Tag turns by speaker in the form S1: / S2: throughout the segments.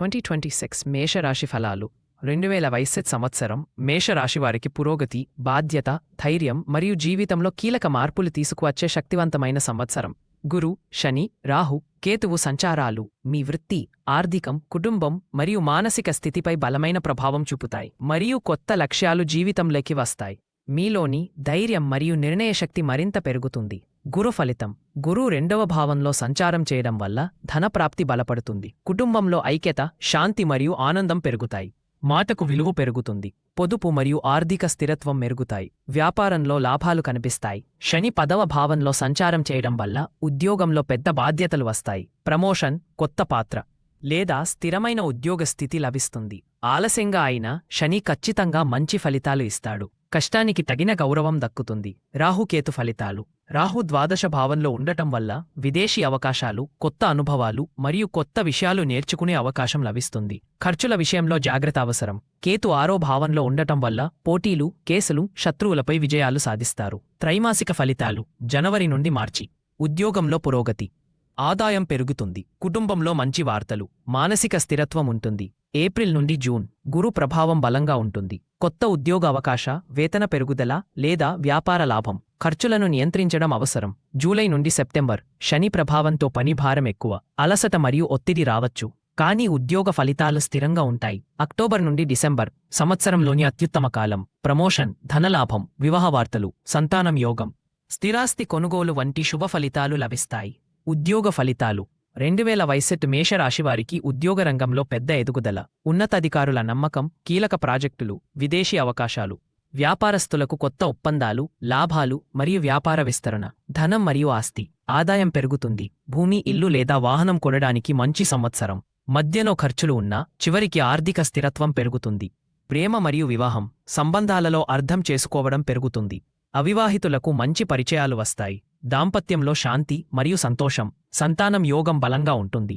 S1: 2026 మేషరాశి ఫలాలు 2026 సంవత్సరం మేషరాశివారికి పురోగతి, బాధ్యత, ధైర్యం మరియు జీవితంలో కీలక మార్పులు తీసుకువచ్చే శక్తివంతమైన సంవత్సరం. గురు, శని, రాహు, కేతువు సంచారాలు మీ వృత్తి, ఆర్థికం, కుటుంబం మరియు మానసిక స్థితిపై బలమైన ప్రభావం చూపుతాయి మరియు కొత్త లక్ష్యాలు జీవితంలోకి వస్తాయి. మీలోని ధైర్యం మరియు నిర్ణయశక్తి మరింత పెరుగుతుంది. గురు ఫలితం: గురు 2వ భావంలో సంచారం చేయడం వల్ల ధనప్రాప్తి బలపడుతుంది. కుటుంబంలో ఐక్యత, శాంతి మరియు ఆనందం పెరుగుతాయి. మాటకు విలువ పెరుగుతుంది. పొదుపు మరియు ఆర్థిక స్థిరత్వం మెరుగుతాయి. వ్యాపారంలో లాభాలు కనిపిస్తాయి. శని 10వ భావంలో సంచారం చేయడం వల్ల ఉద్యోగంలో పెద్ద బాధ్యతలు వస్తాయి. ప్రమోషన్, కొత్త పాత్ర లేదా స్థిరమైన ఉద్యోగ స్థితి లభిస్తుంది. ఆలస్యంగా అయినా శని ఖచ్చితంగా మంచి ఫలితాలు ఇస్తాడు. కష్టానికి తగిన గౌరవం దక్కుతుంది. రాహుకేతు ఫలితాలు: రాహు 12వ భావంలో ఉండటం వల్ల విదేశీ అవకాశాలు, కొత్త అనుభవాలు మరియు కొత్త విషయాలు నేర్చుకునే అవకాశం లభిస్తుంది. ఖర్చుల విషయంలో జాగ్రత్త అవసరం. కేతు 6వ భావంలో ఉండటం వల్ల పోటీలు, కేసులు, శత్రువులపై విజయాలు సాధిస్తారు. త్రైమాసిక ఫలితాలు: జనవరి నుండి మార్చి. ఉద్యోగంలో పురోగతి, ఆదాయం పెరుగుతుంది. కుటుంబంలో మంచి వార్తలు, మానసిక స్థిరత్వం ఉంటుంది. ఏప్రిల్ నుండి జూన్ గురు ప్రభావం బలంగా ఉంటుంది. కొత్త ఉద్యోగ అవకాశ, వేతన పెరుగుదల లేదా వ్యాపార లాభం. ఖర్చులను నియంత్రించడం అవసరం. జూలై నుండి సెప్టెంబర్ శని ప్రభావంతో పని భారం ఎక్కువ, అలసట మరియు ఒత్తిడి రావచ్చు, కానీ ఉద్యోగ ఫలితాలు స్థిరంగా ఉంటాయి. అక్టోబర్ నుండి డిసెంబర్ సంవత్సరంలోని అత్యుత్తమ కాలం. ప్రమోషన్, ధనలాభం, వివాహ వార్తలు, సంతానం యోగం, స్థిరాస్తి కొనుగోలు వంటి శుభ ఫలితాలు లభిస్తాయి. ఉద్యోగ ఫలితాలు: 2026 మేషరాశివారికి ఉద్యోగ రంగంలో పెద్ద ఎదుగుదల, ఉన్నతాధికారుల నమ్మకం, కీలక ప్రాజెక్టులు, విదేశీ అవకాశాలు. వ్యాపారస్తులకు కొత్త ఒప్పందాలు, లాభాలు మరియు వ్యాపార విస్తరణ. ధనం మరియు ఆస్తి, ఆదాయం పెరుగుతుంది. భూమి, ఇల్లు లేదా వాహనం కొనడానికి మంచి సంవత్సరం. మధ్యలో ఖర్చులు ఉన్నా చివరికి ఆర్థిక స్థిరత్వం పెరుగుతుంది. ప్రేమ మరియు వివాహం, సంబంధాలలో అర్థం చేసుకోవడం పెరుగుతుంది. అవివాహితులకు మంచి పరిచయాలు వస్తాయి. దాంపత్యంలో శాంతి మరియు సంతోషం. సంతానం యోగం బలంగా ఉంటుంది.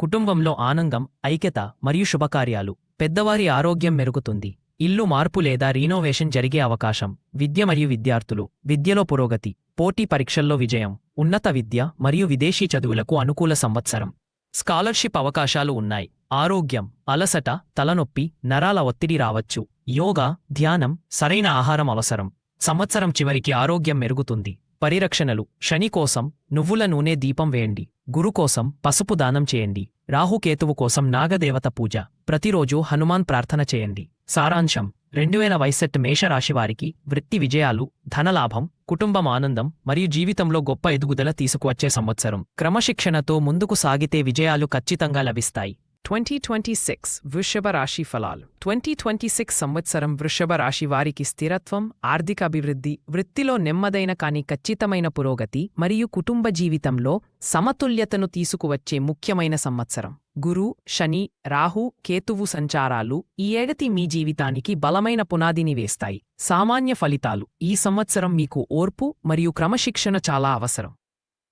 S1: కుటుంబంలో ఆనందం, ఐక్యత మరియు శుభకార్యాలు. పెద్దవారి ఆరోగ్యం మెరుగుతుంది. ఇల్లు మార్పు లేదా రీనోవేషన్ జరిగే అవకాశం. విద్య మరియు విద్యార్థులు, విద్యలో పురోగతి. పోటీ పరీక్షల్లో విజయం. ఉన్నత విద్య మరియు విదేశీ చదువులకు అనుకూల సంవత్సరం. స్కాలర్షిప్ అవకాశాలు ఉన్నాయి. ఆరోగ్యం: అలసట, తలనొప్పి, నరాల ఒత్తిడి రావచ్చు. యోగా, ధ్యానం, సరైన ఆహారం అవసరం. సంవత్సరం చివరికి ఆరోగ్యం మెరుగుతుంది. పరిరక్షణలు: శని కోసం నువ్వుల నూనె దీపం వేయండి. గురు కోసం పసుపు దానం చేయండి. రాహుకేతువు కోసం నాగదేవత పూజ. ప్రతిరోజూ హనుమాన్ ప్రార్థన చేయండి. సారాంశం: 2026 మేషరాశివారికి వృత్తి విజయాలు, ధనలాభం, కుటుంబం ఆనందం మరియు జీవితంలో గొప్ప ఎదుగుదల తీసుకువచ్చే సంవత్సరం. క్రమశిక్షణతో ముందుకు సాగితే విజయాలు ఖచ్చితంగా లభిస్తాయి. 2026 వృషభ రాశి ఫలాలు 2026 సంవత్సరం వృషభ రాశి వారికి స్థిరత్వం, ఆర్థిక అభివృద్ధి, వృత్తిలో నెమ్మదైన కానీ ఖచ్చితమైన పురోగతి మరియు కుటుంబ జీవితంలో సమతుల్యతను తీసుకువచ్చే ముఖ్యమైన సంవత్సరం. గురు, శని, రాహు, కేతువు సంచారాలు ఈ ఏడాది మీ జీవితానికి బలమైన పునాదిని వేస్తాయి. సామాన్య ఫలితాలు: ఈ సంవత్సరం మీకు ఓర్పు మరియు క్రమశిక్షణ చాలా అవసరం.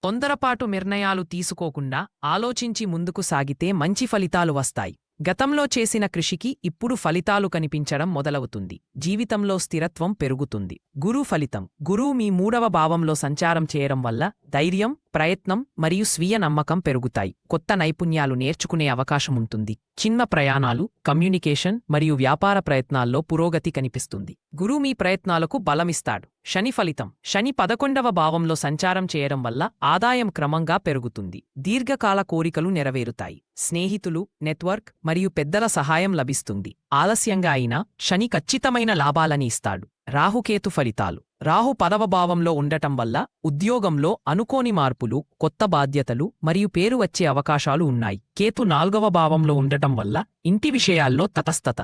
S1: తొందరపాటు నిర్ణయాలు తీసుకోకుండా ఆలోచించి ముందుకు సాగితే మంచి ఫలితాలు వస్తాయి. గతంలో చేసిన కృషికి ఇప్పుడు ఫలితాలు కనిపించడం మొదలవుతుంది. జీవితంలో స్థిరత్వం పెరుగుతుంది. గురు ఫలితం: గురువు మీ 3వ భావంలో సంచారం చేయడం వల్ల ధైర్యం, ప్రయత్నం మరియు స్వీయ నమ్మకం పెరుగుతాయి. కొత్త నైపుణ్యాలు నేర్చుకునే అవకాశం ఉంటుంది. చిన్న ప్రయాణాలు, కమ్యూనికేషన్ మరియు వ్యాపార ప్రయత్నాల్లో పురోగతి కనిపిస్తుంది. గురు మీ ప్రయత్నాలకు బలమిస్తాడు. శని ఫలితం: శని 11వ భావంలో సంచారం చేయడం వల్ల ఆదాయం క్రమంగా పెరుగుతుంది. దీర్ఘకాల కోరికలు నెరవేరుతాయి. స్నేహితులు, నెట్వర్క్ మరియు పెద్దల సహాయం లభిస్తుంది. ఆలస్యంగా అయినా శని ఖచ్చితమైన లాభాలని ఇస్తాడు. రాహుకేతు ఫలితాలు: రాహు 10వ భావంలో ఉండటం వల్ల ఉద్యోగంలో అనుకోని మార్పులు, కొత్త బాధ్యతలు మరియు పేరు వచ్చే అవకాశాలు ఉన్నాయి. కేతు 4వ భావంలో ఉండటం వల్ల ఇంటి విషయాల్లో తటస్థత,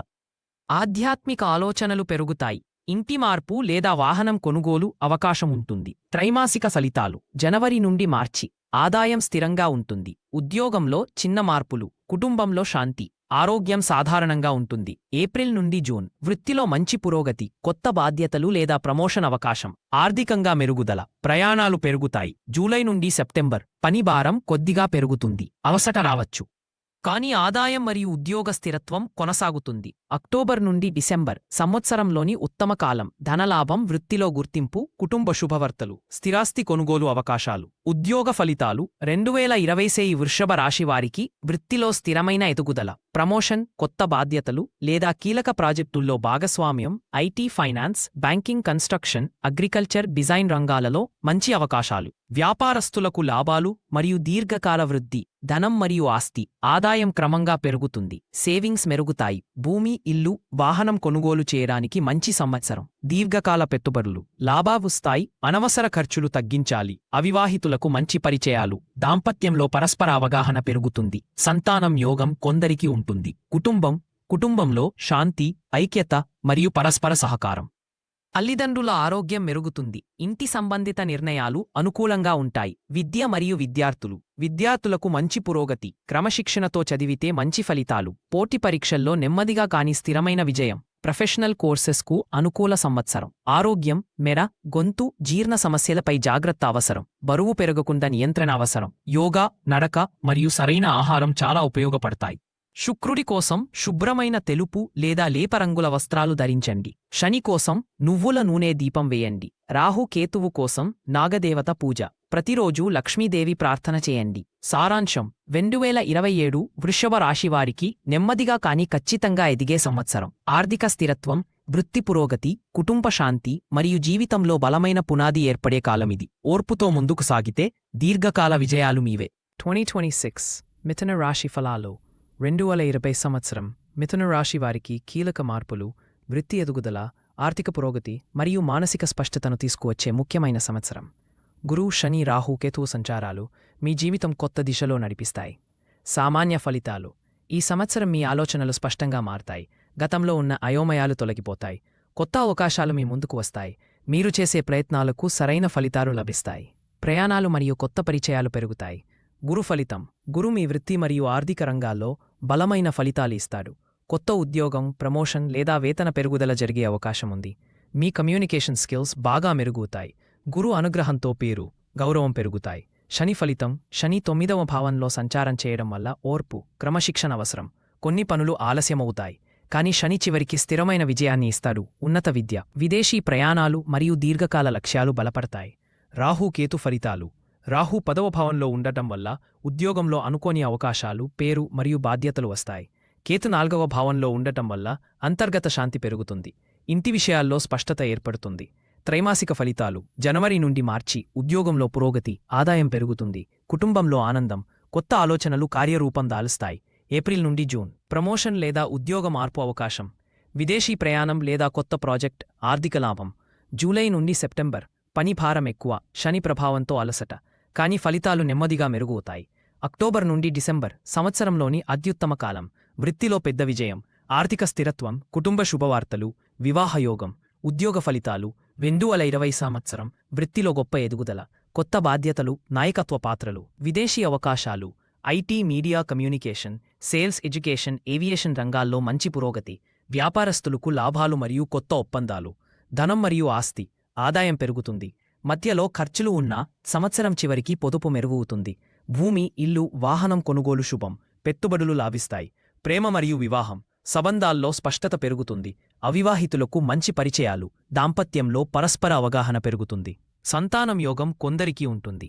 S1: ఆధ్యాత్మిక ఆలోచనలు పెరుగుతాయి. ఇంటి మార్పు లేదా వాహనం కొనుగోలు అవకాశం ఉంటుంది. త్రైమాసిక ఫలితాలు: జనవరి నుండి మార్చి. ఆదాయం స్థిరంగా ఉంటుంది. ఉద్యోగంలో చిన్న మార్పులు, కుటుంబంలో శాంతి, ఆరోగ్యం సాధారణంగా ఉంటుంది. ఏప్రిల్ నుండి జూన్ వృత్తిలో మంచి పురోగతి, కొత్త బాధ్యతలు లేదా ప్రమోషన్ అవకాశం. ఆర్థికంగా మెరుగుదల, ప్రయాణాలు పెరుగుతాయి. జూలై నుండి సెప్టెంబర్ పని భారం కొద్దిగా పెరుగుతుంది. అలసట రావచ్చు, కానీ ఆదాయం మరియు ఉద్యోగ స్థిరత్వం కొనసాగుతుంది. అక్టోబర్ నుండి డిసెంబర్ సంవత్సరంలోని ఉత్తమ కాలం. ధనలాభం, వృత్తిలో గుర్తింపు, కుటుంబ శుభవార్తలు, స్థిరాస్తి కొనుగోలు అవకాశాలు. ఉద్యోగ ఫలితాలు 2020 వృషభ రాశి వారికి వృత్తిలో స్థిరమైన ఎదుగుదల, ప్రమోషన్, కొత్త బాధ్యతలు లేదా కీలక ప్రాజెక్టుల్లో భాగస్వామ్యం, IT, finance, banking, construction, agriculture, design రంగాలలో మంచి అవకాశాలు. వ్యాపారస్తులకు లాభాలు మరియు దీర్ఘకాల వృద్ధి, ధనం మరియు ఆస్తి ఆదాయం క్రమంగా పెరుగుతుంది. సేవింగ్స్ మెరుగుతాయి. భూమి, ఇల్లు, వాహనం కొనుగోలు చేయడానికి మంచి సంవత్సరం. దీర్ఘకాల పెట్టుబడులు లాభావస్తాయి. అనవసర ఖర్చులు తగ్గించాలి. అవివాహితులకు మంచి పరిచయాలు. దాంపత్యంలో పరస్పర అవగాహన పెరుగుతుంది. సంతానం యోగం కొందరికి ఉంటుంది. కుటుంబంలో శాంతి, ఐక్యత మరియు పరస్పర సహకారం. తల్లిదండ్రుల ఆరోగ్యం మెరుగుతుంది. ఇంటి సంబంధిత నిర్ణయాలు అనుకూలంగా ఉంటాయి. విద్య మరియు విద్యార్థులకు మంచి పురోగతి. క్రమశిక్షణతో చదివితే మంచి ఫలితాలు. పోటీ పరీక్షల్లో నెమ్మదిగా కాని స్థిరమైన విజయం. ప్రొఫెషనల్ కోర్సెస్కు అనుకూల సంవత్సరం. ఆరోగ్యం, మెడ, గొంతు, జీర్ణ సమస్యలపై జాగ్రత్త అవసరం. బరువు పెరగకుండా నియంత్రణ అవసరం. యోగా, నడక మరియు సరైన ఆహారం చాలా ఉపయోగపడతాయి. శుక్రుడి కోసం శుభ్రమైన తెలుపు లేదా లేప రంగుల వస్త్రాలు ధరించండి. శని కోసం నువ్వుల నూనె దీపం వేయండి. రాహు, కేతువు కోసం నాగదేవత పూజ. ప్రతిరోజూ లక్ష్మీదేవి ప్రార్థన చేయండి. సారాంశం: 2027 వృషభ రాశివారికి నెమ్మదిగా కాని ఖచ్చితంగా ఎదిగే సంవత్సరం. ఆర్థిక స్థిరత్వం, వృత్తి పురోగతి, కుటుంబ శాంతి మరియు జీవితంలో బలమైన పునాది ఏర్పడే కాలమిది. ఓర్పుతో ముందుకు సాగితే దీర్ఘకాల విజయాలు మీవే. 2026 మిథున రాశి ఫలాలు. 2020 సంవత్సరం మిథున రాశి వారికి కీలక మార్పులు, వృత్తి ఎదుగుదల, ఆర్థిక పురోగతి మరియు మానసిక స్పష్టతను తీసుకువచ్చే ముఖ్యమైన సంవత్సరం. గురు, శని, రాహు, కేతువు సంచారాలు మీ జీవితం కొత్త దిశలో నడిపిస్తాయి. సామాన్య ఫలితాలు: ఈ సంవత్సరం మీ ఆలోచనలు స్పష్టంగా మారతాయి. గతంలో ఉన్న అయోమయాలు తొలగిపోతాయి. కొత్త అవకాశాలు మీ ముందుకు వస్తాయి. మీరు చేసే ప్రయత్నాలకు సరైన ఫలితాలు లభిస్తాయి. ప్రయాణాలు మరియు కొత్త పరిచయాలు పెరుగుతాయి. గురు ఫలితం: గురు మీ వృత్తి మరియు ఆర్థిక రంగాల్లో బలమైన ఫలితాలు ఇస్తాడు. కొత్త ఉద్యోగం, ప్రమోషన్ లేదా వేతన పెరుగుదల జరిగే అవకాశం ఉంది. మీ కమ్యూనికేషన్ స్కిల్స్ బాగా మెరుగుతాయి. గురు అనుగ్రహంతో పేరు, గౌరవం పెరుగుతాయి. శని ఫలితం: శని 9వ భావంలో సంచారం చేయడం వల్ల ఓర్పు, క్రమశిక్షణ అవసరం. కొన్ని పనులు ఆలస్యమవుతాయి, కానీ శని చివరికి స్థిరమైన విజయాన్ని ఇస్తాడు. ఉన్నత విద్య, విదేశీ ప్రయాణాలు మరియు దీర్ఘకాల లక్ష్యాలు బలపడతాయి. రాహు, కేతు ఫలితాలు: రాహు 10వ భావంలో ఉండటం వల్ల ఉద్యోగంలో అనుకోని అవకాశాలు, పేరు మరియు బాధ్యతలు వస్తాయి. కేతు 4వ భావంలో ఉండటం వల్ల అంతర్గత శాంతి పెరుగుతుంది. ఇంటి విషయాల్లో స్పష్టత ఏర్పడుతుంది. త్రైమాసిక ఫలితాలు: జనవరి నుండి మార్చి ఉద్యోగంలో పురోగతి, ఆదాయం పెరుగుతుంది. కుటుంబంలో ఆనందం, కొత్త ఆలోచనలు కార్యరూపం దాలుస్తాయి. ఏప్రిల్ నుండి జూన్ ప్రమోషన్ లేదా ఉద్యోగ మార్పు అవకాశం. విదేశీ ప్రయాణం లేదా కొత్త ప్రాజెక్ట్, ఆర్థిక లాభం. జూలై నుండి సెప్టెంబర్ పని భారం ఎక్కువ, శని ప్రభావంతో అలసట, కానీ ఫలితాలు నెమ్మదిగా మెరుగుతాయి. అక్టోబర్ నుండి డిసెంబర్ సంవత్సరంలోని అత్యుత్తమ కాలం. వృత్తిలో పెద్ద విజయం, ఆర్థిక స్థిరత్వం, కుటుంబ శుభవార్తలు, వివాహయోగం. ఉద్యోగ ఫలితాలు: 2020 సంవత్సరం వృత్తిలో గొప్ప ఎదుగుదల, కొత్త బాధ్యతలు, నాయకత్వ పాత్రలు. విదేశీ అవకాశాలు, IT, media, communication, sales, education, aviation రంగాల్లో మంచి పురోగతి. వ్యాపారస్తులకు లాభాలు మరియు కొత్త ఒప్పందాలు. ధనం మరియు ఆస్తి ఆదాయం పెరుగుతుంది. మధ్యలో ఖర్చులు ఉన్నా సంవత్సరం చివరికి పొదుపు మెరుగుతుంది. భూమి, ఇల్లు, వాహనం కొనుగోలు శుభం. పెట్టుబడులు లాభిస్తాయి. ప్రేమ మరియు వివాహం సంబంధాల్లో స్పష్టత పెరుగుతుంది. అవివాహితులకు మంచి పరిచయాలు. దాంపత్యంలో పరస్పర అవగాహన పెరుగుతుంది. సంతానం యోగం కొందరికి ఉంటుంది.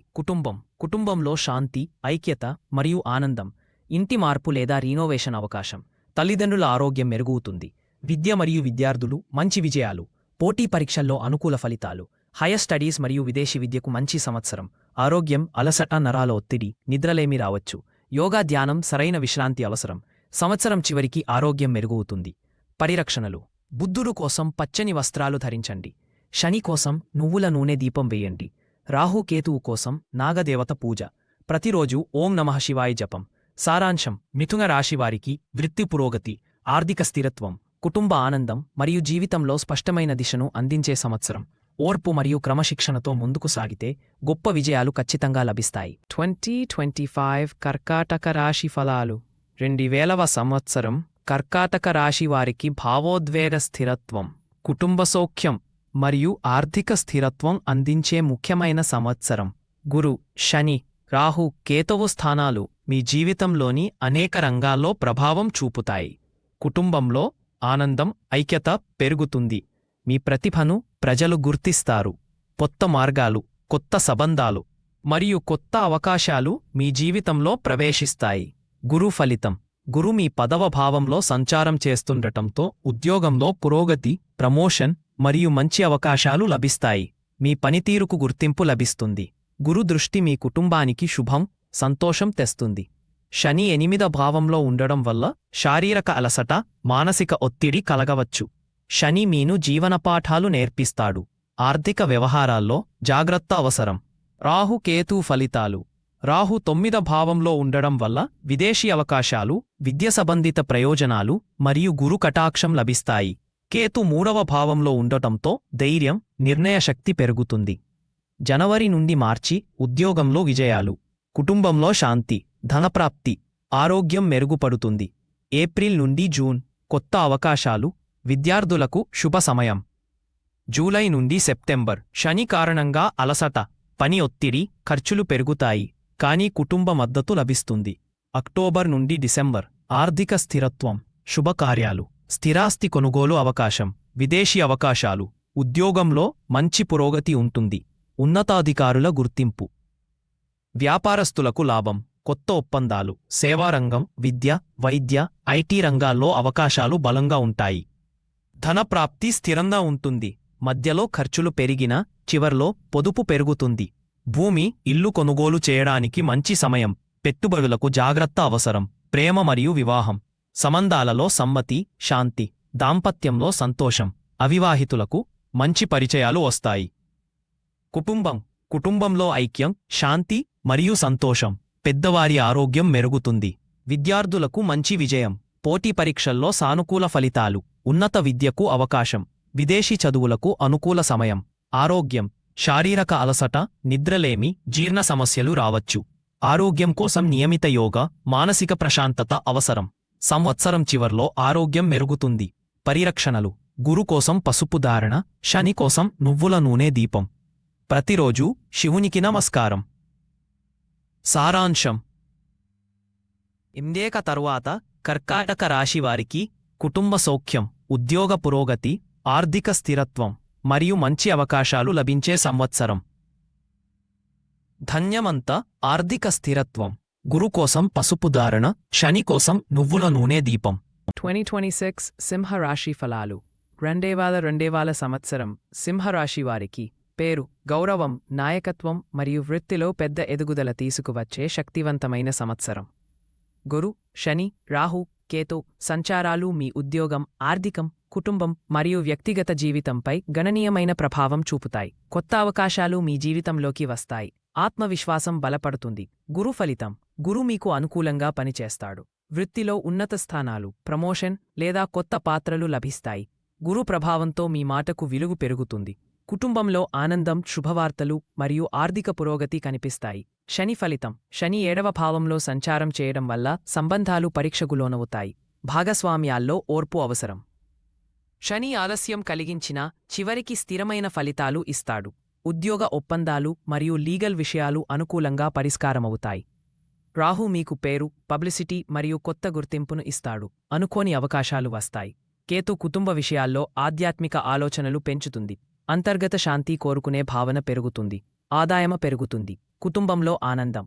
S1: కుటుంబంలో శాంతి, ఐక్యత మరియు ఆనందం. ఇంటి మార్పు లేదా రీనోవేషన్ అవకాశం. తల్లిదండ్రుల ఆరోగ్యం మెరుగుతుంది. విద్య మరియు విద్యార్థులు మంచి విజయాలు. పోటీ పరీక్షల్లో అనుకూల ఫలితాలు. హైయర్ స్టడీస్ మరియు విదేశీ విద్యకు మంచి సంవత్సరం. ఆరోగ్యం, అలసట, నరాల ఒత్తిడి, నిద్రలేమి రావచ్చు. యోగా, ధ్యానం, సరైన విశ్రాంతి అవసరం. సంవత్సరం చివరికి ఆరోగ్యం మెరుగుతుంది. పరిరక్షణలు: బుద్ధుడు కోసం పచ్చని వస్త్రాలు ధరించండి. శని కోసం నువ్వుల నూనె దీపం వేయండి. రాహు, కేతువు కోసం నాగదేవత పూజ. ప్రతిరోజు ఓం నమః శివాయ జపం. సారాంశం: మిథున రాశివారికి వృత్తి పురోగతి, ఆర్థిక స్థిరత్వం, కుటుంబ ఆనందం మరియు జీవితంలో స్పష్టమైన దిశను అందించే సంవత్సరం. ఓర్పు మరియు క్రమశిక్షణతో ముందుకు సాగితే గొప్ప విజయాలు ఖచ్చితంగా లభిస్తాయి. 2025 కర్కాటక రాశి ఫలాలు. 2000వ సంవత్సరం కర్కాటక రాశి వారికి భావోద్వేగ స్థిరత్వం, కుటుంబ సౌఖ్యం మరియు ఆర్థిక స్థిరత్వం అందించే ముఖ్యమైన సంవత్సరం. గురు, శని, రాహు, కేతువు స్థానాలు మీ జీవితంలోని అనేక రంగాల్లో ప్రభావం చూపుతాయి. కుటుంబంలో ఆనందం, ఐక్యత పెరుగుతుంది. మీ ప్రతిభను ప్రజలు గుర్తిస్తారు. కొత్త మార్గాలు, కొత్త సంబంధాలు మరియు కొత్త అవకాశాలు మీ జీవితంలో ప్రవేశిస్తాయి. గురు ఫలితం. గురు మీ 10వ భావంలో సంచారం చేస్తుండటంతో ఉద్యోగంలో పురోగతి, ప్రమోషన్ మరియు మంచి అవకాశాలు లభిస్తాయి. మీ పనితీరుకు గుర్తింపు లభిస్తుంది. గురు దృష్టి మీ కుటుంబానికి శుభం, సంతోషం తెస్తుంది. శని 8వ భావంలో ఉండడం వల్ల శారీరక అలసట, మానసిక ఒత్తిడి కలగవచ్చు. శని మీను జీవనపాఠాలు నేర్పిస్తాడు. ఆర్థిక వ్యవహారాల్లో జాగ్రత్త అవసరం. రాహు కేతు ఫలితాలు. రాహు 9వ భావంలో ఉండడం వల్ల విదేశీ అవకాశాలు, విద్య సంబంధిత ప్రయోజనాలు మరియు గురు కటాక్షం లభిస్తాయి. కేతు 3వ భావంలో ఉండటంతో ధైర్యం, నిర్ణయశక్తి పెరుగుతుంది. జనవరి నుండి మార్చి ఉద్యోగంలో విజయాలు, కుటుంబంలో శాంతి, ధనప్రాప్తి, ఆరోగ్యం మెరుగుపడుతుంది. ఏప్రిల్ నుండి జూన్ కొత్త అవకాశాలు, విద్యార్థులకు శుభ సమయం. జూలై నుండి సెప్టెంబర్ శని కారణంగా అలసట, పని ఒత్తిడి, ఖర్చులు పెరుగుతాయి, కానీ కుటుంబ మద్దతు లభిస్తుంది. అక్టోబర్ నుండి డిసెంబర్ ఆర్థిక స్థిరత్వం, శుభకార్యాలు, స్థిరాస్తి కొనుగోలు అవకాశం, విదేశీ అవకాశాలు, ఉద్యోగంలో మంచి పురోగతి ఉంటుంది. ఉన్నతాధికారుల గుర్తింపు. వ్యాపారస్తులకు లాభం, కొత్త ఒప్పందాలు, సేవారంగం, విద్య, వైద్య, ఐటీ రంగాల్లో అవకాశాలు బలంగా ఉంటాయి. ధనప్రాప్తి స్థిరంగా ఉంటుంది. మధ్యలో ఖర్చులు పెరిగినా చివర్లో పొదుపు పెరుగుతుంది. భూమి, ఇల్లు కొనుగోలు చేయడానికి మంచి సమయం. పెట్టుబడులకు జాగ్రత్త అవసరం. ప్రేమ మరియు వివాహం. సంబంధాలలో సమ్మతి, శాంతి, దాంపత్యంలో సంతోషం. అవివాహితులకు మంచి పరిచయాలు వస్తాయి. కుటుంబం. కుటుంబంలో ఐక్యం, శాంతి మరియు సంతోషం. పెద్దవారి ఆరోగ్యం మెరుగుతుంది. విద్యార్థులకు మంచి విజయం. పోటీ పరీక్షల్లో సానుకూల ఫలితాలు. ఉన్నత విద్యకు అవకాశం. విదేశీ చదువులకు అనుకూల సమయం. ఆరోగ్యం. శారీరక అలసట, నిద్రలేమి, జీర్ణ సమస్యలు రావచ్చు. ఆరోగ్యం కోసం నియమిత యోగా, మానసిక ప్రశాంతత అవసరం. సంవత్సరం చివర్లో ఆరోగ్యం మెరుగుతుంది. పరిరక్షణలు. గురు కోసం పసుపు ధారణ, శని కోసం నువ్వుల నూనె దీపం. ప్రతిరోజూ శివునికి నమస్కారం. సారాంశం. ఇందేక తరువాత కర్కాటక రాశివారికి కుటుంబ సౌఖ్యం, ఉద్యోగ పురోగతి, ఆర్థిక స్థిరత్వం మరియు మంచి అవకాశాలు లభించే సంవత్సరం. ధన్యమంతా ఆర్థిక స్థిరత్వం. గురు కోసం పసుపు ధారణ, శని కోసం నువ్వుల నూనె దీపం. 2026 సింహరాశి ఫలాలు. 2000 సంవత్సరం సింహరాశి వారికి పేరు, గౌరవం, నాయకత్వం మరియు వృత్తిలో పెద్ద ఎదుగుదల తీసుకువచ్చే శక్తివంతమైన సంవత్సరం. గురు, శని, రాహు, కేతు సంచారాలు మీ ఉద్యోగం, ఆర్థికం, కుటుంబం మరియు వ్యక్తిగత జీవితంపై గణనీయమైన ప్రభావం చూపుతాయి. కొత్త అవకాశాలు మీ జీవితంలోకి వస్తాయి. ఆత్మవిశ్వాసం బలపడుతుంది. గురు ఫలితం. గురు మీకు అనుకూలంగా పనిచేస్తాడు. వృత్తిలో ఉన్నత స్థానాలు, ప్రమోషన్ లేదా కొత్త పాత్రలు లభిస్తాయి. గురు ప్రభావంతో మీ మాటకు విలువ పెరుగుతుంది. కుటుంబంలో ఆనందం, శుభవార్తలు మరియు ఆర్థిక పురోగతి కనిపిస్తాయి. శని ఫలితం. శని 7వ భావంలో సంచారం చేయడం వల్ల సంబంధాలు పరీక్షకు లోనవుతాయి. భాగస్వామ్యాల్లో ఓర్పు అవసరం. శని ఆలస్యం కలిగించినా చివరికి స్థిరమైన ఫలితాలు ఇస్తాడు. ఉద్యోగ ఒప్పందాలు మరియు లీగల్ విషయాలు అనుకూలంగా పరిష్కారమవుతాయి. రాహు మీకు పేరు, పబ్లిసిటీ మరియు కొత్త గుర్తింపును ఇస్తాడు. అనుకోని అవకాశాలు వస్తాయి. కేతు కుటుంబ విషయాల్లో ఆధ్యాత్మిక ఆలోచనలు పెంచుతుంది. అంతర్గత శాంతి కోరుకునే భావన పెరుగుతుంది. ఆదాయమ పెరుగుతుంది. కుటుంబంలో ఆనందం.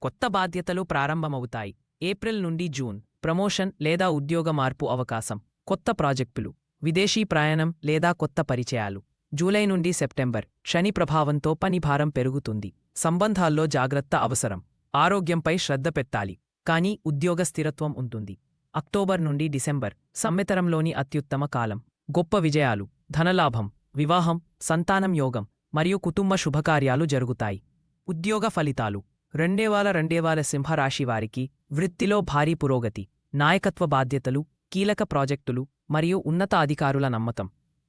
S1: కొత్త బాధ్యతలు ప్రారంభమవుతాయి. ఏప్రిల్ నుండి జూన్ ప్రమోషన్ లేదా ఉద్యోగ మార్పు అవకాశం. కొత్త ప్రాజెక్టులు, విదేశీ ప్రయాణం లేదా కొత్త పరిచయాలు. జూలై నుండి సెప్టెంబర్ శని ప్రభావంతో పని భారం పెరుగుతుంది. సంబంధాల్లో జాగ్రత్త అవసరం. ఆరోగ్యంపై శ్రద్ధ పెట్టాలి, కానీ ఉద్యోగ స్థిరత్వం ఉంటుంది. అక్టోబర్ నుండి డిసెంబర్ సంవత్సరంలోని అత్యుత్తమ కాలం. గొప్ప విజయాలు, ధనలాభం, వివాహం, సంతానం యోగం మరియు కుటుంబ శుభకార్యాలు జరుగుతాయి. ఉద్యోగ ఫలితాలు. 2000 సింహరాశి వారికి వృత్తిలో భారీ పురోగతి, నాయకత్వ బాధ్యతలు, కీలక ప్రాజెక్టులు మరియు ఉన్నత అధికారుల నమ్మకం.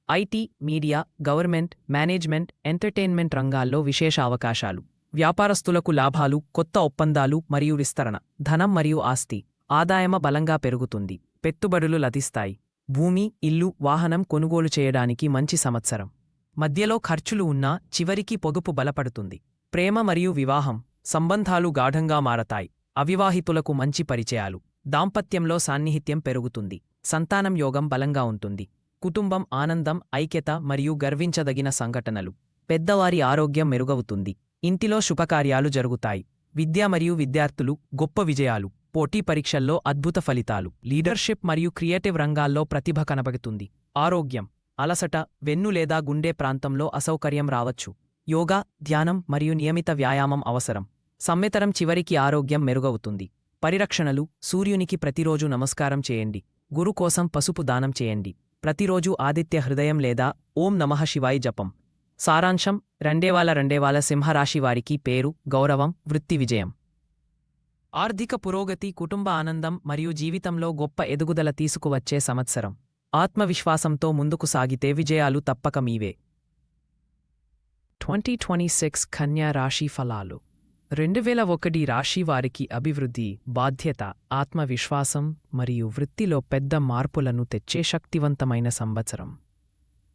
S1: IT, media, government, management, entertainment రంగాల్లో విశేష అవకాశాలు. వ్యాపారస్తులకు లాభాలు, కొత్త ఒప్పందాలు మరియు విస్తరణ. ధనం మరియు ఆస్తి, ఆదాయమ బలంగా పెరుగుతుంది. పెట్టుబడులు లభిస్తాయి. భూమి, ఇల్లు, వాహనం కొనుగోలు చేయడానికి మంచి సంవత్సరం. మధ్యలో ఖర్చులు ఉన్నా చివరికి పొదుపు బలపడుతుంది. ప్రేమ మరియు వివాహం సంబంధాలు గాఢంగా మారతాయి. అవివాహితులకు మంచి పరిచయాలు. దాంపత్యంలో సాన్నిహిత్యం పెరుగుతుంది. సంతానం యోగం బలంగా ఉంటుంది. కుటుంబం ఆనందం, ఐక్యత మరియు గర్వించదగిన సంఘటనలు. పెద్దవారి ఆరోగ్యం మెరుగవుతుంది. ఇంటిలో శుభకార్యాలు జరుగుతాయి. విద్య మరియు విద్యార్థులు గొప్ప విజయాలు. పోటీ పరీక్షల్లో అద్భుత ఫలితాలు. లీడర్షిప్ మరియు క్రియేటివ్ రంగాల్లో ప్రతిభ కనబడుతుంది. ఆరోగ్యం అలసట, వెన్ను లేదా గుండె ప్రాంతంలో అసౌకర్యం రావచ్చు. యోగా, ధ్యానం మరియు నియమిత వ్యాయామం అవసరం. సంవత్సరం చివరికి ఆరోగ్యం మెరుగవుతుంది. పరిరక్షణలు సూర్యునికి ప్రతిరోజు నమస్కారం చేయండి. గురు కోసం పసుపు దానం చేయండి. ప్రతిరోజు ఆదిత్య హృదయం లేదా ఓం నమః శివాయ జపం. సారాంశం: రెండేవాల సింహరాశి వారికి పేరు, గౌరవం, వృత్తి విజయం. ఆర్థిక పురోగతి, కుటుంబ ఆనందం మరియు జీవితంలో గొప్ప ఎదుగుదల తీసుకువచ్చే సంవత్సరం. ఆత్మవిశ్వాసంతో ముందుకు సాగితే విజయాలు తప్పక మీవే. 2026 కన్యా రాశి ఫలాలు. 2001 రాశి వారికి అభివృద్ధి, బాధ్యత, ఆత్మవిశ్వాసం మరియు వృత్తిలో పెద్ద మార్పులను తెచ్చే శక్తివంతమైన సంవత్సరం.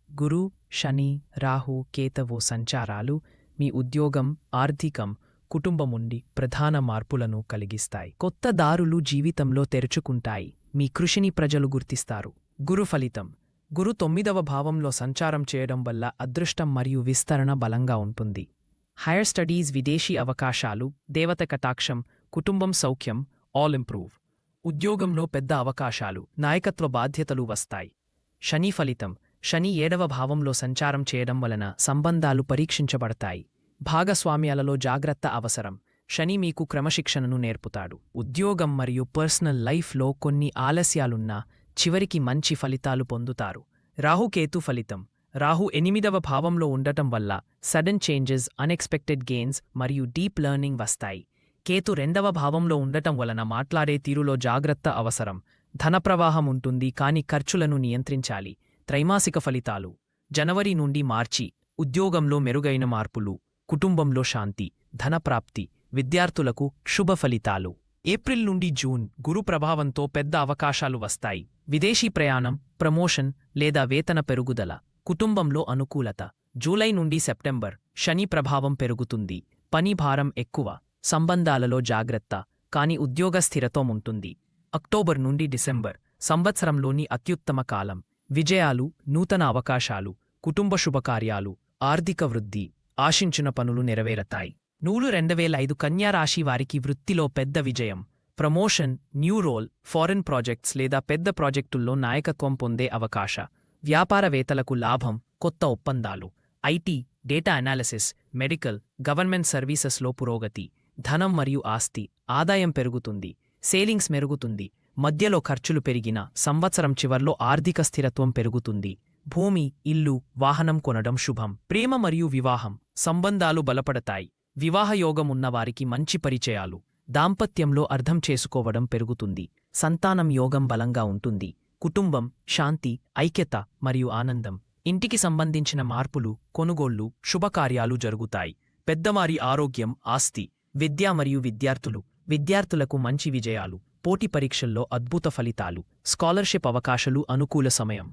S1: గురు, శని, రాహు, కేతవు సంచారాలు మీ ఉద్యోగం, ఆర్థికం, కుటుంబముండి ప్రధాన మార్పులను కలిగిస్తాయి. కొత్త దారులు జీవితంలో తెరుచుకుంటాయి. మీ కృషిని ప్రజలు గుర్తిస్తారు. గురు ఫలితం: గురు 9వ భావంలో సంచారం చేయడం వల్ల అదృష్టం మరియు విస్తరణ బలంగా ఉంటుంది. హైర్ స్టడీస్, విదేశీ అవకాశాలు, దేవత కటాక్షం, కుటుంబం సౌఖ్యం ఆల్ ఇంప్రూవ్. ఉద్యోగంలో పెద్ద అవకాశాలు, నాయకత్వ బాధ్యతలు వస్తాయి. శని ఫలితం: శని 7వ భావంలో సంచారం చేయడం వలన సంబంధాలు పరీక్షించబడతాయి. భాగస్వామ్యాలలో జాగ్రత్త అవసరం. శని మీకు క్రమశిక్షణను నేర్పుతాడు. ఉద్యోగం మరియు పర్సనల్ లైఫ్లో కొన్ని ఆలస్యాలున్నా చివరికి మంచి ఫలితాలు పొందుతారు. రాహుకేతు ఫలితం: రాహు 8వ భావంలో ఉండటం వల్ల సడన్ చేంజెస్, అన్ఎక్స్పెక్టెడ్ గెయిన్స్ మరియు డీప్ లెర్నింగ్ వస్తాయి. కేతు 2వ భావంలో ఉండటం వలన మాట్లాడే తీరులో జాగ్రత్త అవసరం. ధనప్రవాహం ఉంటుంది కానీ ఖర్చులను నియంత్రించాలి. త్రైమాసిక ఫలితాలు: జనవరి నుండి మార్చి ఉద్యోగంలో మెరుగైన మార్పులు, కుటుంబంలో శాంతి, ధనప్రాప్తి, విద్యార్థులకు శుభ ఫలితాలు. ఏప్రిల్ నుండి జూన్ గురు ప్రభావంతో పెద్ద అవకాశాలు వస్తాయి. విదేశీ ప్రయాణం, ప్రమోషన్ లేదా వేతన పెరుగుదల, కుటుంబంలో అనుకూలత. జూలై నుండి సెప్టెంబర్ శని ప్రభావం పెరుగుతుంది. పని భారం ఎక్కువ, సంబంధాలలో జాగ్రత్త, కాని ఉద్యోగ స్థిరత్వం ఉంటుంది. అక్టోబర్ నుండి డిసెంబర్ సంవత్సరంలోని అత్యుత్తమ కాలం. విజయాలు, నూతన అవకాశాలు, కుటుంబ శుభకార్యాలు, ఆర్థిక వృద్ధి, ఆశించిన పనులు నెరవేరతాయి. 2005 కన్యా రాశి వారికి వృత్తిలో పెద్ద విజయం, promotion, new role, foreign projects లేదా పెద్ద ప్రాజెక్టుల్లో నాయకత్వం పొందే అవకాశ. వ్యాపారవేత్తలకు లాభం, కొత్త ఒప్పందాలు. IT, data analysis, medical, government సర్వీసెస్లో పురోగతి. ధనం మరియు ఆస్తి, ఆదాయం పెరుగుతుంది. సేలింగ్స్ మెరుగుతుంది. మధ్యలో ఖర్చులు పెరిగిన సంవత్సరం చివర్లో ఆర్థిక స్థిరత్వం పెరుగుతుంది. భూమి, ఇల్లు, వాహనం కొనడం శుభం. ప్రేమ మరియు వివాహం, సంబంధాలు బలపడతాయి. వివాహయోగం ఉన్నవారికి మంచి పరిచయాలు. దాంపత్యంలో అర్థం చేసుకోవడం పెరుగుతుంది. సంతానం యోగం బలంగా ఉంటుంది. కుటుంబం, శాంతి, ఐక్యత మరియు ఆనందం. ఇంటికి సంబంధించిన మార్పులు, కొనుగోళ్లు, శుభకార్యాలు జరుగుతాయి. పెద్దవారి ఆరోగ్యం, ఆస్తి. విద్య మరియు విద్యార్థులకు మంచి విజయాలు. పోటీ పరీక్షల్లో అద్భుత ఫలితాలు. స్కాలర్షిప్ అవకాశాలు, అనుకూల సమయం.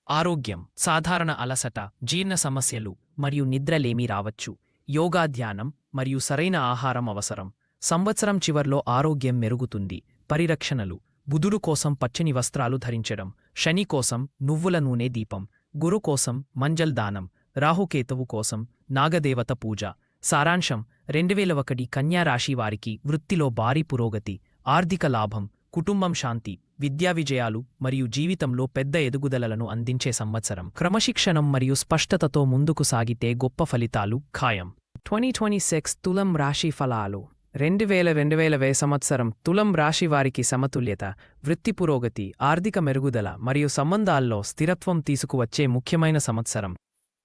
S1: ఆరోగ్యం: సాధారణ అలసట, జీర్ణ సమస్యలు మరియు నిద్రలేమి రావచ్చు. యోగా, ధ్యానం మరియు సరైన ఆహారం అవసరం. సంవత్సరం చివర్లో ఆరోగ్యం మెరుగుతుంది. పరిరక్షణలు: బుధుడు కోసం పచ్చని వస్త్రాలు ధరించడం. శని కోసం నువ్వుల నూనె దీపం. గురు కోసం మంజల్ దానం. రాహుకేతువు కోసం నాగదేవత పూజ. సారాంశం: 2001 కన్యా రాశి వారికి వృత్తిలో భారీ పురోగతి, ఆర్థిక లాభం, కుటుంబం శాంతి, విద్యా విజయాలు మరియు జీవితంలో పెద్ద ఎదుగుదలలను అందించే సంవత్సరం. క్రమశిక్షణం మరియు స్పష్టతతో ముందుకు సాగితే గొప్ప ఫలితాలు ఖాయం. 2026 తులం రాశి ఫలాలు. 2020 సంవత్సరం తులం రాశి వారికి సమతుల్యత, వృత్తి పురోగతి, ఆర్థిక మెరుగుదల మరియు సంబంధాల్లో స్థిరత్వం తీసుకువచ్చే ముఖ్యమైన సంవత్సరం.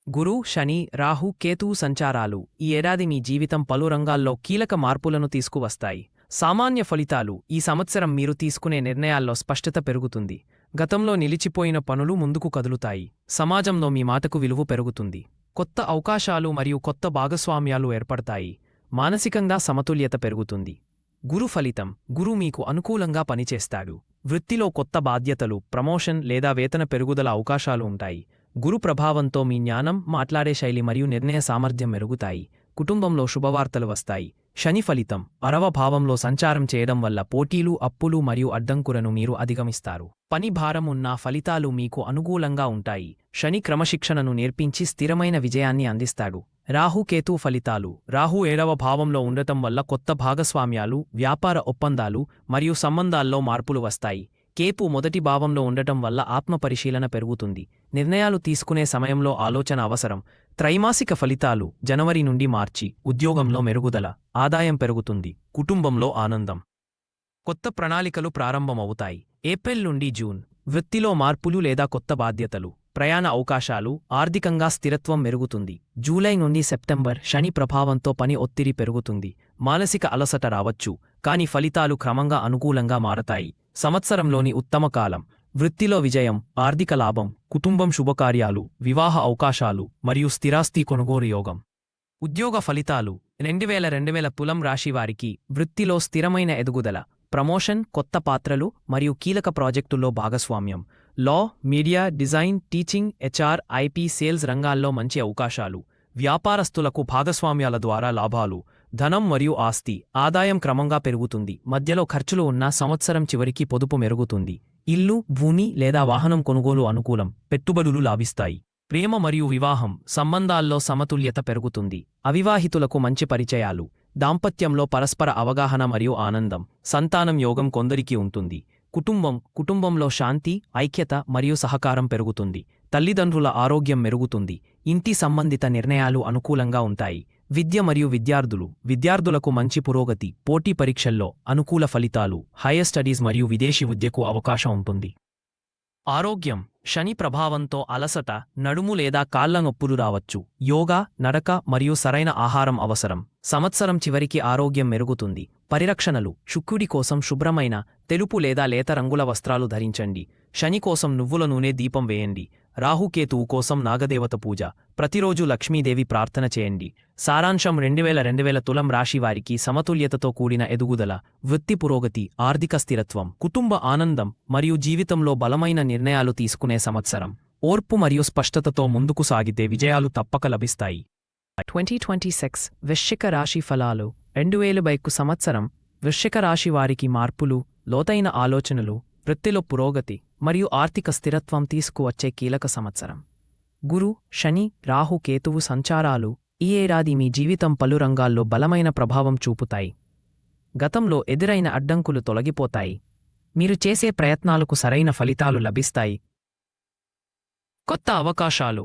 S1: గురు, శని, రాహు, కేతువు సంచారాలు ఈ ఏడాది మీ జీవితం పలు రంగాల్లో కీలక మార్పులను తీసుకువస్తాయి. సామాన్య ఫలితాలు: ఈ సంవత్సరం మీరు తీసుకునే నిర్ణయాల్లో స్పష్టత పెరుగుతుంది. గతంలో నిలిచిపోయిన పనులు ముందుకు కదులుతాయి. సమాజంలో మీ మాటకు విలువ పెరుగుతుంది. కొత్త అవకాశాలు మరియు కొత్త భాగస్వామ్యాలు ఏర్పడతాయి. మానసికంగా సమతుల్యత పెరుగుతుంది. గురు ఫలితం: గురు మీకు అనుకూలంగా పనిచేస్తాడు. వృత్తిలో కొత్త బాధ్యతలు, ప్రమోషన్ లేదా వేతన పెరుగుదల అవకాశాలు ఉంటాయి. గురు ప్రభావంతో మీ జ్ఞానం, మాట్లాడే శైలి మరియు నిర్ణయ సామర్థ్యం మెరుగుతాయి. కుటుంబంలో శుభవార్తలు వస్తాయి. శని ఫలితం 6వ భావంలో సంచారం చేయడం వల్ల పోటీలు, అప్పులు మరియు అడ్డంకులను మీరు అధిగమిస్తారు. పని భారం ఉన్నా ఫలితాలు మీకు అనుకూలంగా ఉంటాయి. శని క్రమశిక్షణను నేర్పించి స్థిరమైన విజయాన్ని అందిస్తాడు. రాహు-కేతు ఫలితాలు. రాహు 7వ భావంలో ఉండటం వల్ల కొత్త భాగస్వామ్యాలు, వ్యాపార ఒప్పందాలు మరియు సంబంధాల్లో మార్పులు వస్తాయి. కేతు మొదటి భావంలో ఉండటం వల్ల ఆత్మపరిశీలన పెరుగుతుంది. నిర్ణయాలు తీసుకునే సమయంలో ఆలోచన అవసరం. త్రైమాసిక ఫలితాలు. జనవరి నుండి మార్చి. ఉద్యోగంలో మెరుగుదల, ఆదాయం పెరుగుతుంది. కుటుంబంలో ఆనందం. కొత్త ప్రణాళికలు ప్రారంభమవుతాయి. ఏప్రిల్ నుండి జూన్. వృత్తిలో మార్పులు లేదా కొత్త బాధ్యతలు. ప్రయాణ అవకాశాలు, ఆర్థికంగా స్థిరత్వం మెరుగుతుంది. జూలై నుండి సెప్టెంబర్. శని ప్రభావంతో పని ఒత్తిడి పెరుగుతుంది. మానసిక అలసట రావచ్చు, కానీ ఫలితాలు క్రమంగా అనుకూలంగా మారతాయి. సంవత్సరంలోని ఉత్తమ కాలం. వృత్తిలో విజయం, ఆర్థిక లాభం, కుటుంబం శుభకార్యాలు, వివాహ అవకాశాలు మరియు స్థిరాస్తి కొనుగోలు యోగం. ఉద్యోగ ఫలితాలు. 2020 తులం రాశివారికి వృత్తిలో స్థిరమైన ఎదుగుదల, ప్రమోషన్, కొత్త పాత్రలు మరియు కీలక ప్రాజెక్టుల్లో భాగస్వామ్యం. Law, media, design, teaching, HR, IP, sales రంగాల్లో మంచి అవకాశాలు. వ్యాపారస్తులకు భాగస్వామ్యాల ద్వారా లాభాలు. ధనం మరియు ఆస్తి, ఆదాయం క్రమంగా పెరుగుతుంది. మధ్యలో ఖర్చులు ఉన్న సంవత్సరం చివరికి పొదుపు మెరుగుతుంది. ఇల్లు, భూమి లేదా వాహనం కొనుగోలు అనుకూలం. పెట్టుబడులు లాభిస్తాయి. ప్రేమ మరియు వివాహం, సంబంధాల్లో సమతుల్యత పెరుగుతుంది. అవివాహితులకు మంచి పరిచయాలు. దాంపత్యంలో పరస్పర అవగాహన మరియు ఆనందం. సంతానం యోగం కొందరికి ఉంటుంది. కుటుంబంలో శాంతి, ఐక్యత మరియు సహకారం పెరుగుతుంది. తల్లిదండ్రుల ఆరోగ్యం మెరుగుతుంది. ఇంటి సంబంధిత నిర్ణయాలు అనుకూలంగా ఉంటాయి. విద్య మరియు విద్యార్థులకు మంచి పురోగతి. పోటీ పరీక్షల్లో అనుకూల ఫలితాలు. హైయర్ స్టడీస్ మరియు విదేశీ విద్యకు అవకాశం ఉంటుంది. ఆరోగ్యం. శని ప్రభావంతో అలసట, నడుము లేదా కాళ్ల నొప్పులు రావచ్చు. యోగా, నడక మరియు సరైన ఆహారం అవసరం. సంవత్సరం చివరికి ఆరోగ్యం మెరుగుతుంది. పరిరక్షణలు. శుక్రుడి కోసం శుభ్రమైన తెలుపు లేదా లేత రంగుల వస్త్రాలు ధరించండి. శని కోసం నువ్వుల నూనె దీపం వేయండి. రాహుకేతువు కోసం నాగదేవత పూజ. ప్రతిరోజు లక్ష్మీదేవి ప్రార్థన చేయండి. సారాంశం. 2020 తులం రాశివారికి సమతుల్యతతో కూడిన ఎదుగుదల, వృత్తి పురోగతి, ఆర్థిక స్థిరత్వం, కుటుంబ ఆనందం మరియు జీవితంలో బలమైన నిర్ణయాలు తీసుకునే సంవత్సరం. ఓర్పు మరియు స్పష్టతతో ముందుకు సాగితే విజయాలు తప్పక లభిస్తాయి. 2026 వృశ్చిక రాశి ఫలాలు. 2020 సంవత్సరం వృశ్చిక రాశి వారికి మార్పులు, లోతైన ఆలోచనలు, వృత్తిలో పురోగతి మరియు ఆర్థిక స్థిరత్వం తీసుకువచ్చే కీలక సంవత్సరం. గురు, శని, రాహు, కేతువు సంచారాలు ఈ ఏడాది మీ జీవితం పలు రంగాల్లో బలమైన ప్రభావం చూపుతాయి. గతంలో ఎదురైన అడ్డంకులు తొలగిపోతాయి. మీరు చేసే ప్రయత్నాలకు సరైన ఫలితాలు లభిస్తాయి. కొత్త అవకాశాలు,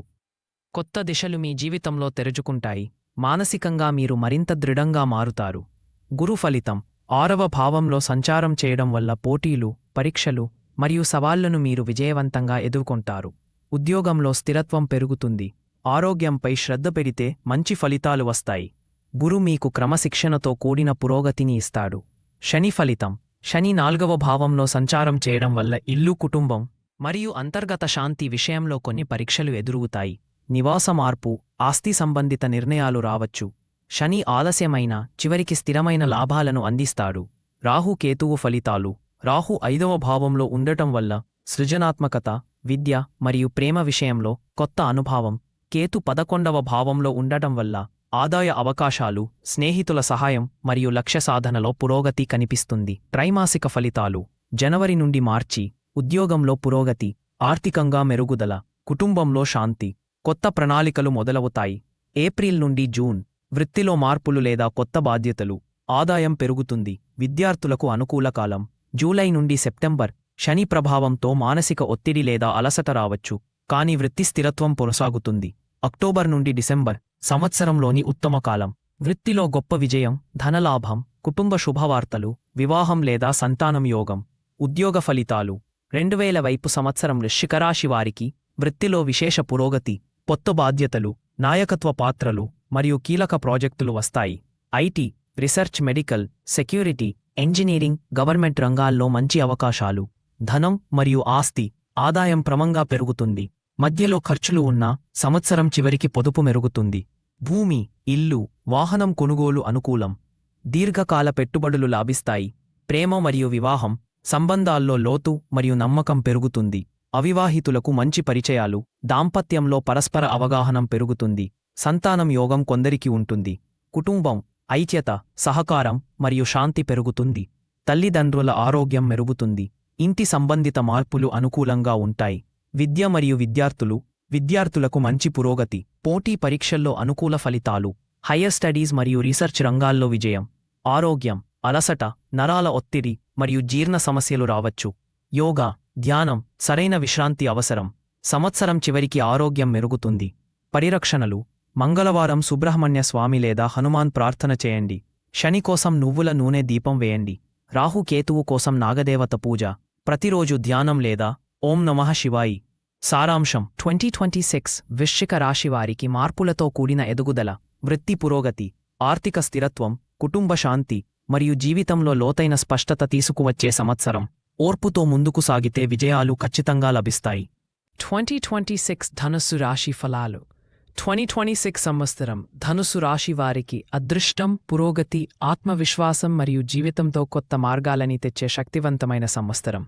S1: కొత్త దిశలు మీ జీవితంలో తెరుచుకుంటాయి. మానసికంగా మీరు మరింత దృఢంగా మారుతారు. గురు ఫలితం. 6వ భావంలో సంచారం చేయడం వల్ల పోటీలు, పరీక్షలు మరియు సవాళ్లను మీరు విజయవంతంగా ఎదుర్కొంటారు. ఉద్యోగంలో స్థిరత్వం పెరుగుతుంది. ఆరోగ్యంపై శ్రద్ధ పెడితే మంచి ఫలితాలు వస్తాయి. గురు మీకు క్రమశిక్షణతో కూడిన పురోగతిని ఇస్తాడు. శని ఫలితం. శని 4వ భావంలో సంచారం చేయడం వల్ల ఇల్లు, కుటుంబం మరియు అంతర్గత శాంతి విషయంలో కొన్ని పరీక్షలు ఎదురుగుతాయి. నివాస మార్పు, ఆస్తి సంబంధిత నిర్ణయాలు రావచ్చు. శని ఆలస్యమైన చివరికి స్థిరమైన లాభాలను అందిస్తాడు. రాహు కేతువు ఫలితాలు. రాహు 5వ భావంలో ఉండటం వల్ల సృజనాత్మకత, విద్య మరియు ప్రేమ విషయంలో కొత్త అనుభవం. కేతు 11వ భావంలో ఉండటం వల్ల ఆదాయ అవకాశాలు, స్నేహితుల సహాయం మరియు లక్ష్య సాధనలో పురోగతి కనిపిస్తుంది. త్రైమాసిక ఫలితాలు. జనవరి నుండి మార్చి. ఉద్యోగంలో పురోగతి, ఆర్థికంగా మెరుగుదల, కుటుంబంలో శాంతి, కొత్త ప్రణాళికలు మొదలవుతాయి. ఏప్రిల్ నుండి జూన్. వృత్తిలో మార్పులు లేదా కొత్త బాధ్యతలు, ఆదాయం పెరుగుతుంది. విద్యార్థులకు అనుకూల కాలం. జూలై నుండి సెప్టెంబర్. శని ప్రభావంతో మానసిక ఒత్తిడి లేదా అలసట రావచ్చు, కానీ వృత్తి స్థిరత్వం కొనసాగుతుంది. అక్టోబర్ నుండి డిసెంబర్. సంవత్సరంలోని ఉత్తమ కాలం. వృత్తిలో గొప్ప విజయం, ధనలాభం, కుటుంబ శుభవార్తలు, వివాహం లేదా సంతానం యోగం. ఉద్యోగ ఫలితాలు. 2020 సంవత్సరం వృశ్చికరాశి వారికి వృత్తిలో విశేష పురోగతి, కొత్త బాధ్యతలు, నాయకత్వ పాత్రలు మరియు కీలక ప్రాజెక్టులు వస్తాయి. IT, research, medical, security, engineering, government రంగాల్లో మంచి అవకాశాలు. ధనం మరియు ఆస్తి, ఆదాయం క్రమంగా పెరుగుతుంది. మధ్యలో ఖర్చులు ఉన్నా సంవత్సరం చివరికి పొదుపు మెరుగుతుంది. భూమి, ఇల్లు, వాహనం కొనుగోలు అనుకూలం. దీర్ఘకాల పెట్టుబడులు లాభిస్తాయి. ప్రేమ మరియు వివాహం, సంబంధాల్లో లోతు మరియు నమ్మకం పెరుగుతుంది. అవివాహితులకు మంచి పరిచయాలు, దాంపత్యంలో పరస్పర అవగాహన పెరుగుతుంది. సంతానం యోగం కొందరికి ఉంటుంది. కుటుంబం, ఐక్యత, సహకారం మరియు శాంతి పెరుగుతుంది. తల్లిదండ్రుల ఆరోగ్యం మెరుగుతుంది. ఇంటి సంబంధిత మార్పులు అనుకూలంగా ఉంటాయి. విద్య మరియు విద్యార్థులకు మంచి పురోగతి. పోటీ పరీక్షల్లో అనుకూల ఫలితాలు. హయ్యర్ స్టడీస్ మరియు రీసెర్చ్ రంగాల్లో విజయం. ఆరోగ్యం, అలసట, నరాల ఒత్తిడి మరియు జీర్ణ సమస్యలు రావచ్చు. యోగా, ధ్యానం, సరైన విశ్రాంతి అవసరం. సంవత్సరం చివరికి ఆరోగ్యం మెరుగుతుంది. పరిరక్షణలు: మంగళవారం సుబ్రహ్మణ్య స్వామి లేదా హనుమాన్ ప్రార్థన చేయండి. శని కోసం నువ్వుల నూనె దీపం వేయండి. రాహు కేతువు కోసం నాగదేవత పూజ. ప్రతిరోజు ధ్యానం లేదా ఓం నమః శివాయి. సారాంశం: 2026 వృశ్చిక రాశివారికి మార్పులతో కూడిన ఎదుగుదల, వృత్తి పురోగతి, ఆర్థిక స్థిరత్వం, కుటుంబ శాంతి మరియు జీవితంలో లోతైన స్పష్టత తీసుకువచ్చే సంవత్సరం. ఓర్పుతో ముందుకు సాగితే విజయాలు ఖచ్చితంగా లభిస్తాయి. 2026 ధనుస్సు రాశి ఫలాలు. 2026 సంవత్సరం ధనుస్సు రాశి వారికి అదృష్టం, పురోగతి, ఆత్మవిశ్వాసం మరియు జీవితంతో కొత్త మార్గాలని తెచ్చే శక్తివంతమైన సంవత్సరం.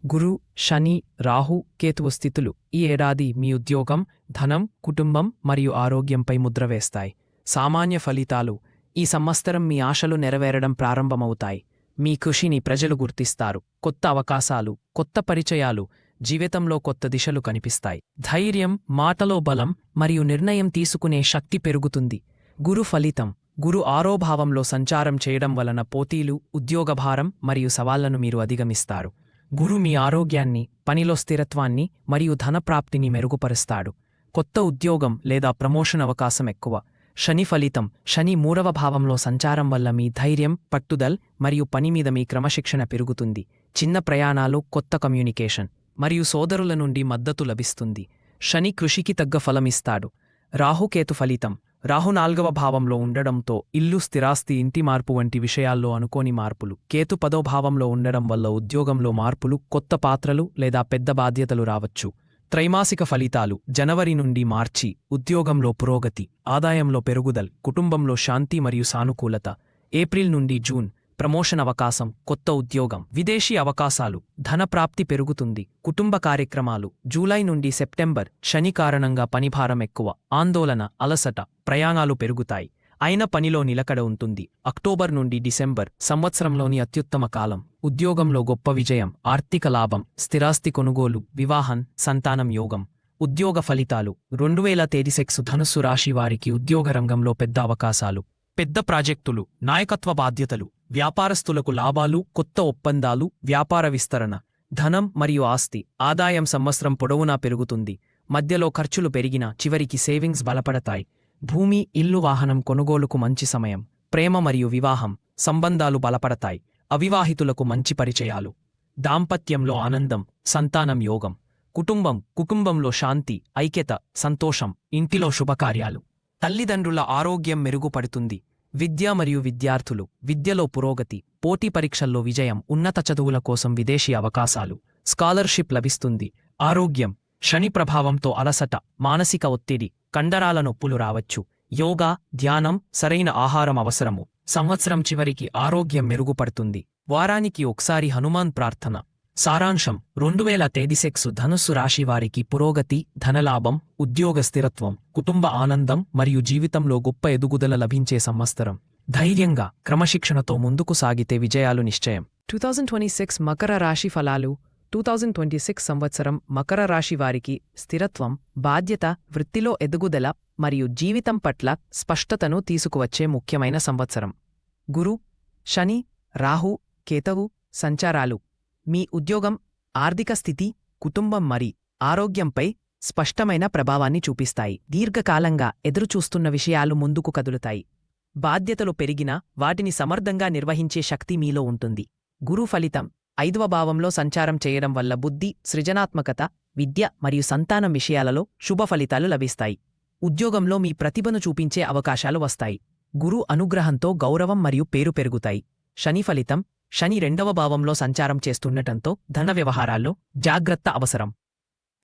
S1: గురు, శని, రాహు, కేతువు స్థితులు ఈ ఏడాది మీ ఉద్యోగం, ధనం, కుటుంబం మరియు ఆరోగ్యంపై ముద్ర వేస్తాయి. సామాన్య ఫలితాలు: ఈ సంవత్సరం మీ ఆశలు నెరవేరడం ప్రారంభమవుతాయి. మీ కృషిని ప్రజలు గుర్తిస్తారు. కొత్త అవకాశాలు, కొత్త పరిచయాలు, జీవితంలో కొత్త దిశలు కనిపిస్తాయి. ధైర్యం, మాటలో బలం మరియు నిర్ణయం తీసుకునే శక్తి పెరుగుతుంది. గురు ఫలితం: గురు ఆరోభావంలో సంచారం చేయడం వలన పోటీలు, ఉద్యోగభారం మరియు సవాళ్లను మీరు అధిగమిస్తారు. గురు మీ ఆరోగ్యాన్ని, పనిలో స్థిరత్వాన్ని మరియు ధనప్రాప్తిని మెరుగుపరుస్తాడు. కొత్త ఉద్యోగం లేదా ప్రమోషన్ అవకాశం ఎక్కువ. శని ఫలితం: శని మూడవ భావంలో సంచారం వల్ల మీ ధైర్యం, పట్టుదల్ మరియు పని మీద మీ క్రమశిక్షణ పెరుగుతుంది. చిన్న ప్రయాణాలు, కొత్త కమ్యూనికేషన్ మరియు సోదరుల నుండి మద్దతు లభిస్తుంది. శని కృషికి తగ్గ ఫలమిస్తాడు. రాహుకేతు ఫలితం: రాహు 4వ భావంలో ఉండడంతో ఇల్లు, స్థిరాస్తి, ఇంటి మార్పు వంటి విషయాల్లో అనుకోని మార్పులు. కేతు 10వ భావంలో ఉండడం వల్ల ఉద్యోగంలో మార్పులు, కొత్త పాత్రలు లేదా పెద్ద బాధ్యతలు రావచ్చు. త్రైమాసిక ఫలితాలు: జనవరి నుండి మార్చి ఉద్యోగంలో పురోగతి, ఆదాయంలో పెరుగుదల, కుటుంబంలో శాంతి మరియు సానుకూలత. ఏప్రిల్ నుండి జూన్ ప్రమోషన్ అవకాశం, కొత్త ఉద్యోగం, విదేశీ అవకాశాలు, ధనప్రాప్తి పెరుగుతుంది. కుటుంబ కార్యక్రమాలు. జూలై నుండి సెప్టెంబర్ శని కారణంగా పనిభారం ఎక్కువ, ఆందోళన, అలసట, ప్రయాణాలు పెరుగుతాయి. అయిన పనిలో నిలకడ ఉంటుంది. అక్టోబర్ నుండి డిసెంబర్ సంవత్సరంలోని అత్యుత్తమ కాలం. ఉద్యోగంలో గొప్ప విజయం, ఆర్థిక లాభం, స్థిరాస్తి కొనుగోలు, వివాహం, సంతానం యోగం. ఉద్యోగ ఫలితాలు. 2026 ధనుస్సు రాశి వారికి ఉద్యోగ రంగంలో పెద్ద అవకాశాలు, పెద్ద ప్రాజెక్టులు, నాయకత్వ బాధ్యతలు, వ్యాపారస్తులకు లాభాలు, కొత్త ఒప్పందాలు, వ్యాపార విస్తరణ. ధనం మరియు ఆస్తి. ఆదాయం సంవత్సరం పొడవునా పెరుగుతుంది. మధ్యలో ఖర్చులు పెరిగినా చివరికి సేవింగ్స్ బలపడతాయి. భూమి, ఇల్లు, వాహనం కొనుగోలుకు మంచి సమయం. ప్రేమ మరియు వివాహం సంబంధాలు బలపడతాయి. అవివాహితులకు మంచి పరిచయాలు. దాంపత్యంలో ఆనందం, సంతానం యోగం. కుటుంబంలో శాంతి, ఐక్యత, సంతోషం, ఇంటిలో శుభకార్యాలు. తల్లిదండ్రుల ఆరోగ్యం మెరుగుపడుతుంది. విద్య మరియు విద్యార్థులు. విద్యలో పురోగతి, పోటీ పరీక్షల్లో విజయం, ఉన్నత చదువుల కోసం విదేశీ అవకాశాలు, స్కాలర్షిప్ లభిస్తుంది. ఆరోగ్యం. శని ప్రభావంతో అలసట, మానసిక ఒత్తిడి, కండరాల నొప్పులు రావచ్చు. యోగా, ధ్యానం, సరైన ఆహారం అవసరము. సంవత్సరం చివరికి ఆరోగ్యం మెరుగుపడుతుంది. వారానికి ఒకసారి హనుమాన్ ప్రార్థన. సారాంశం: 2026 ధనుస్సు రాశి వారికి పురోగతి, ధనలాభం, ఉద్యోగ స్థిరత్వం, కుటుంబ ఆనందం మరియు జీవితంలో గొప్ప ఎదుగుదల లభించే సంవత్సరం. ధైర్యంగా, క్రమశిక్షణతో ముందుకు సాగితే విజయాలు నిశ్చయం. 2026 మకర రాశి ఫలాలు. 2026 సంవత్సరం మకర రాశి వారికి స్థిరత్వం, బాధ్యత, వృత్తిలో ఎదుగుదల మరియు జీవితం పట్ల స్పష్టతను తీసుకువచ్చే ముఖ్యమైన సంవత్సరం. గురు, శని, రాహు, కేతువు సంచారాలు మీ ఉద్యోగం, ఆర్థిక స్థితి, కుటుంబం మరి ఆరోగ్యంపై స్పష్టమైన ప్రభావాన్ని చూపిస్తాయి. దీర్ఘకాలంగా ఎదురుచూస్తున్న విషయాలు ముందుకు కదులుతాయి. బాధ్యతలు పెరిగినా వాటిని సమర్థంగా నిర్వహించే శక్తి మీలో ఉంటుంది. గురు ఫలితం: 5వ భావంలో సంచారం చేయడం వల్ల బుద్ధి, సృజనాత్మకత, విద్య మరియు సంతానం విషయాలలో శుభ ఫలితాలు లభిస్తాయి. ఉద్యోగంలో మీ ప్రతిభను చూపించే అవకాశాలు వస్తాయి. గురు అనుగ్రహంతో గౌరవం మరియు పేరు పెరుగుతాయి. శని ఫలితం: శని 2వ భావంలో సంచారం చేస్తుండటంతో ధన వ్యవహారాల్లో జాగ్రత్త అవసరం.